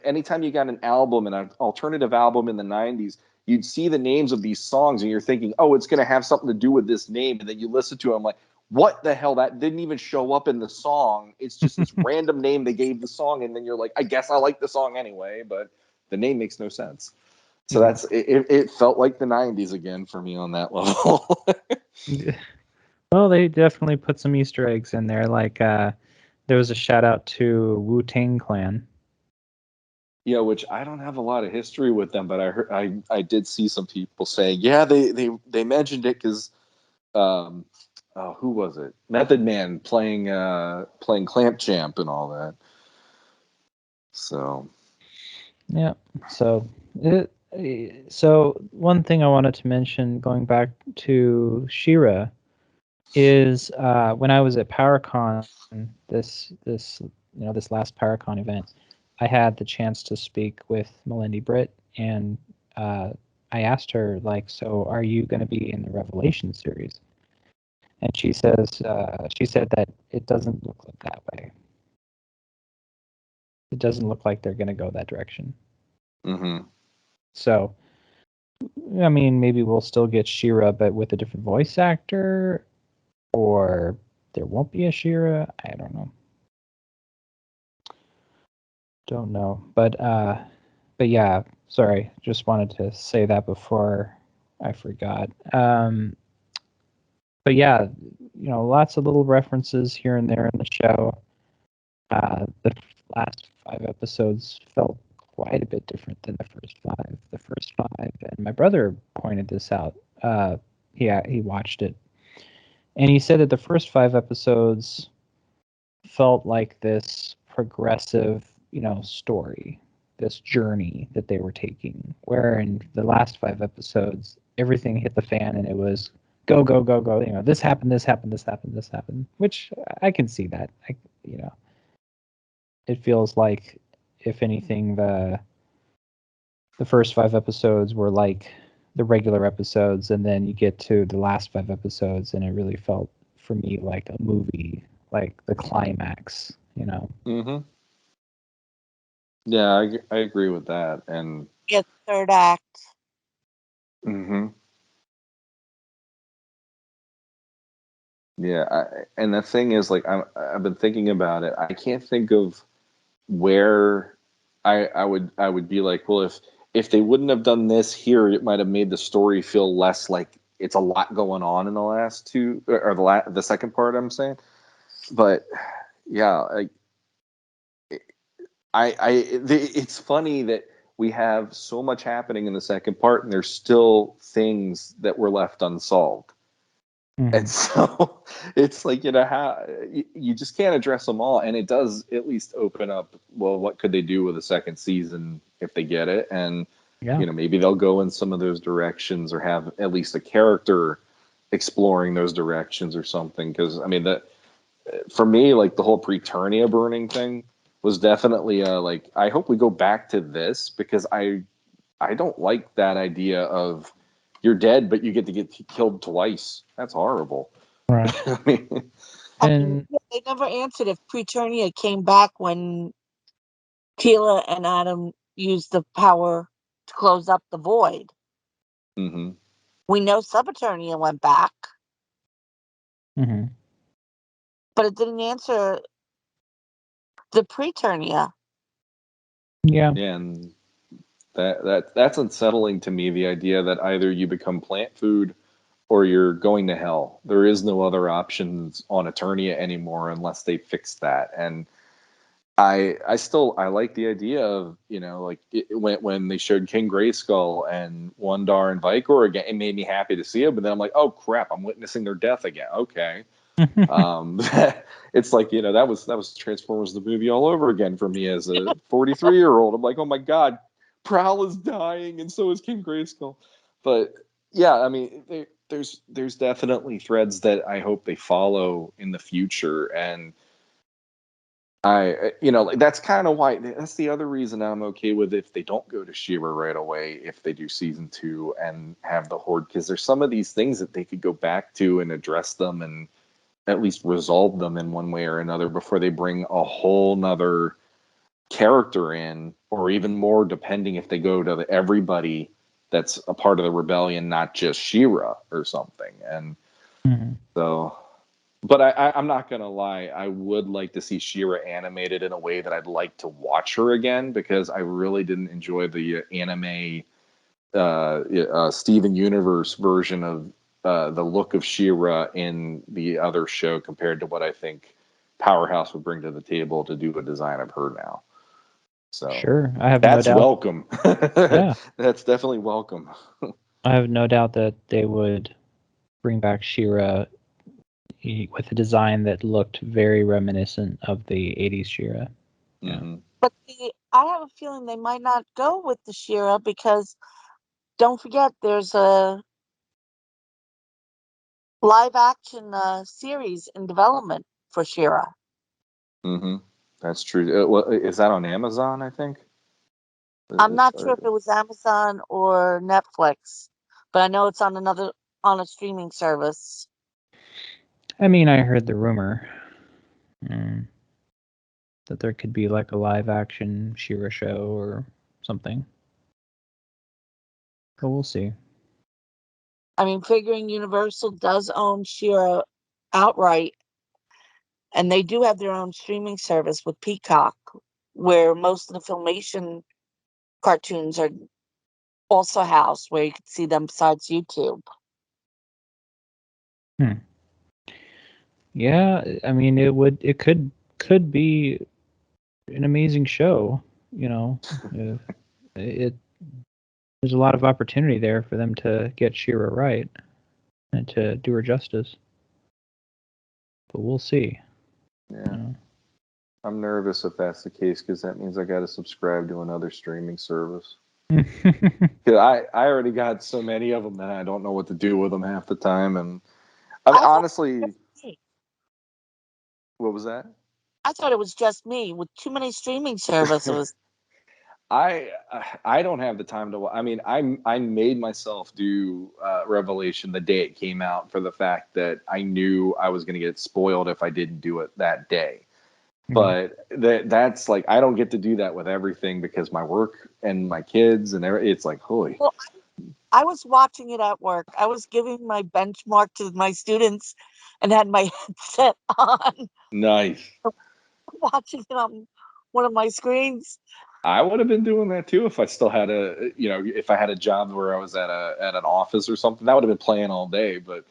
Anytime you got an album, an alternative album in the 90s, you'd see the names of these songs and you're thinking, oh, it's going to have something to do with this name. And then you listen to it, I'm like, what the hell? That didn't even show up in the song. It's just this random name they gave the song. And then you're like, I guess I like the song anyway, but the name makes no sense. So that's it felt like the 90s again for me on that level. Well, they definitely put some Easter eggs in there. Like there was a shout out to Wu-Tang Clan. Yeah, which I don't have a lot of history with them, but I did see some people saying, yeah, they mentioned it because who was it? Method Man playing Clamp Champ and all that. So yeah, so one thing I wanted to mention, going back to She-Ra, is when I was at PowerCon this last PowerCon event, I had the chance to speak with Melindy Britt, and I asked her, like, so are you going to be in the Revelation series? And she said that it doesn't look like that way. It doesn't look like they're going to go that direction. Mm-hmm. So, I mean, maybe we'll still get She-Ra, but with a different voice actor, or there won't be a She-Ra. I don't know. Don't know, but yeah. Sorry, just wanted to say that before I forgot. But yeah, lots of little references here and there in the show. The last 5 episodes felt quite a bit different than the first five. The first five, and my brother pointed this out. He watched it, and he said that the first 5 episodes felt like this progressive, story, this journey that they were taking. Where in the last 5 episodes, everything hit the fan, and it was go, go, go, go. This happened, this happened, this happened, this happened. Which I can see that. It feels like, if anything, the first 5 episodes were like the regular episodes, and then you get to the last 5 episodes, and it really felt for me like a movie, like the climax. Mm-hmm. Yeah, I agree with that. And Get third act. mm-hmm. Yeah, and the thing is, like, I've been thinking about it. I can't think of where I would be like, well, if they wouldn't have done this here, it might have made the story feel less like it's a lot going on in the last two, or the second part. I'm saying, but yeah, it's funny that we have so much happening in the second part, and there's still things that were left unsolved. Mm-hmm. And so it's like, how you just can't address them all. And it does at least open up, well, what could they do with a second season if they get it? And, Yeah. maybe they'll go in some of those directions, or have at least a character exploring those directions or something. Because, I mean, for me, like, the whole Preternia burning thing was definitely like, I hope we go back to this, because I don't like that idea of you're dead, but you get to get killed twice. That's horrible. Right. I mean, And They never answered if Preternia came back when Tila and Adam used the power to close up the void. mm-hmm. We know Subeternia went back, mm-hmm. but it didn't answer the Preternia. Yeah. Yeah, and that's unsettling to me. The idea that either you become plant food or you're going to hell. There is no other options on Eternia anymore unless they fix that. And I like the idea of, like, when they showed King Grayskull and Wandar and Vicor again, it made me happy to see it. But then I'm like, oh crap, I'm witnessing their death again. Okay. It's like, that was Transformers the movie all over again for me as a 43-year-old. I'm like, oh my god, Prowl is dying, and so is King Grayskull. But yeah, I mean, there's definitely threads that I hope they follow in the future. And like, that's kind of why, that's the other reason I'm okay with if they don't go to She-Ra right away, if they do season 2 and have the Horde, because there's some of these things that they could go back to and address them, and at least resolve them in one way or another before they bring a whole nother character in, or even more, depending if they go to everybody that's a part of the rebellion, not just She-Ra or something. And mm-hmm. so, but I'm not gonna lie, I would like to see She-Ra animated in a way that I'd like to watch her again, because I really didn't enjoy the anime Steven Universe version of the look of She-Ra in the other show, compared to what I think Powerhouse would bring to the table to do a design of her now. So Sure. I have no that's doubt. welcome. Yeah. That's definitely welcome. I have no doubt that they would bring back She-Ra with a design that looked very reminiscent of the 80s She-Ra. Yeah. Mm-hmm. But I have a feeling they might not go with the She-Ra, because don't forget there's a live action series in development for She-Ra. Mm-hmm. That's true. Is that on Amazon, I think? I'm not sure if it was Amazon or Netflix, but I know it's on a streaming service. I mean, I heard the rumor that there could be like a live action She-Ra show or something. But we'll see. I mean, figuring Universal does own She-Ra outright, and they do have their own streaming service with Peacock, where most of the Filmation cartoons are also housed, where you can see them besides YouTube. Yeah, I mean, it could be an amazing show. You know, it there's a lot of opportunity there for them to get She-Ra right and to do her justice. But we'll see. Yeah. You know? I'm nervous if that's the case because that means I got to subscribe to another streaming service. I already got so many of them that I don't know what to do with them half the time. And I mean, honestly, what was that? I thought it was just me with too many streaming services. I don't have the time to. I mean, I made myself do Revelation the day it came out for the fact that I knew I was going to get spoiled if I didn't do it that day. But that's like I don't get to do that with everything because my work and my kids and it's like holy. Well, I was watching it at work. I was giving my benchmark to my students and had my headset on, Nice. watching it on one of my screens. I would have been doing that too if I still had if I had a job where I was at an office or something. That would have been playing all day. But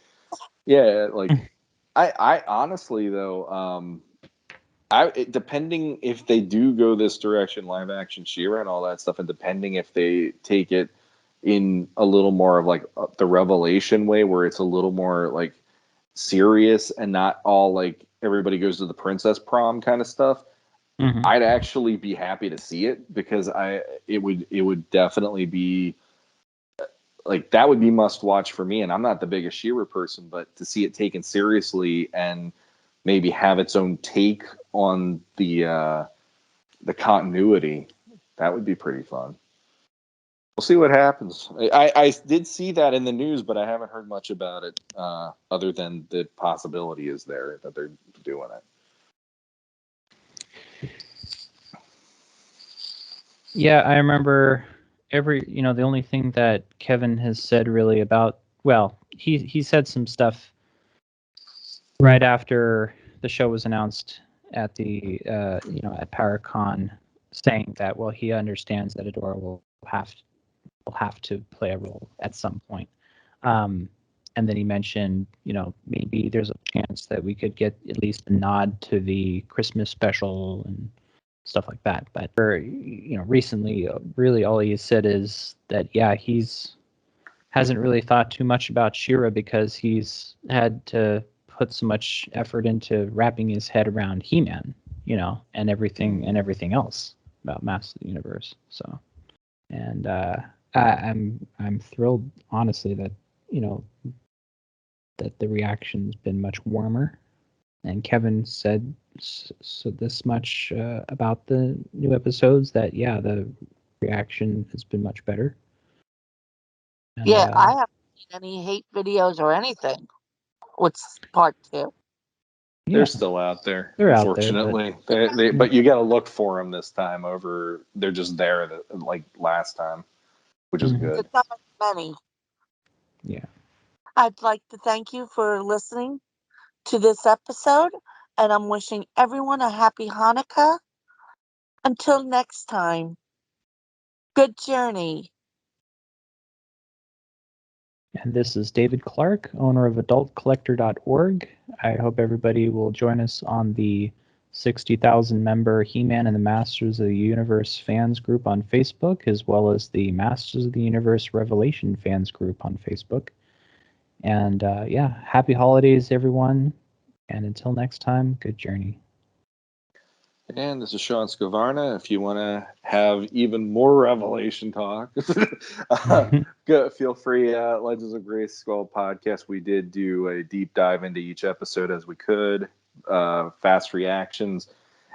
yeah, like I honestly though, depending if they do go this direction, live action She-Ra and all that stuff, and depending if they take it in a little more of like the Revelation way, where it's a little more like serious and not all like everybody goes to the princess prom kind of stuff. I'd actually be happy to see it because it would definitely be like that would be must watch for me. And I'm not the biggest She-Ra person, but to see it taken seriously and maybe have its own take on the continuity, that would be pretty fun. We'll see what happens. I did see that in the news, but I haven't heard much about it other than the possibility is there that they're doing it. Yeah, I remember the only thing that Kevin has said really about, well, he said some stuff right after the show was announced at the at Paracon, saying that he understands that Adora will have to play a role at some point. And then he mentioned, maybe there's a chance that we could get at least a nod to the Christmas special and stuff like that. But recently, really all he has said is that hasn't really thought too much about She-Ra because he's had to put so much effort into wrapping his head around He-Man, and everything else about Masters of the Universe. So, and I'm thrilled, honestly, that that the reaction's been much warmer. And Kevin said so this much about the new episodes that the reaction has been much better. And, Yeah, I haven't seen any hate videos or anything with part 2. They're still out there, They're unfortunately. out there, but you got to look for them this time over. They're just there like last time, which is good. There's not many. Yeah. I'd like to thank you for listening to this episode, and I'm wishing everyone a happy Hanukkah. Until next time, good journey. And this is David Clark, owner of AdultCollector.org. I hope everybody will join us on the 60,000 member He-Man and the Masters of the Universe fans group on Facebook, as well as the Masters of the Universe Revelation fans group on Facebook. And happy holidays, everyone. And until next time, good journey. And this is Sean Scavarna. If you want to have even more Revelation talk, feel free. Legends of Grace Skull podcast. We did do a deep dive into each episode as we could, fast reactions,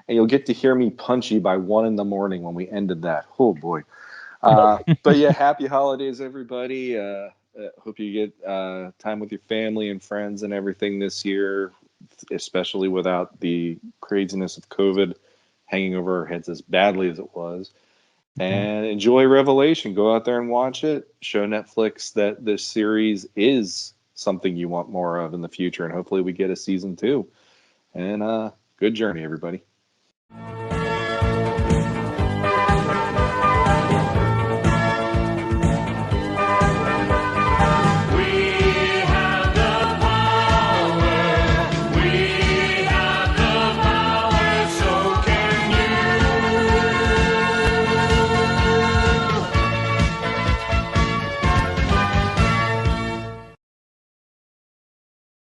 and you'll get to hear me punchy by 1 a.m. when we ended that. Oh boy! But yeah, happy holidays, everybody. Hope you get time with your family and friends and everything this year, especially without the craziness of COVID hanging over our heads as badly as it was. And enjoy Revelation. Go out there and watch it. Show Netflix that this series is something you want more of in the future, and hopefully we get a season 2. And good journey, everybody.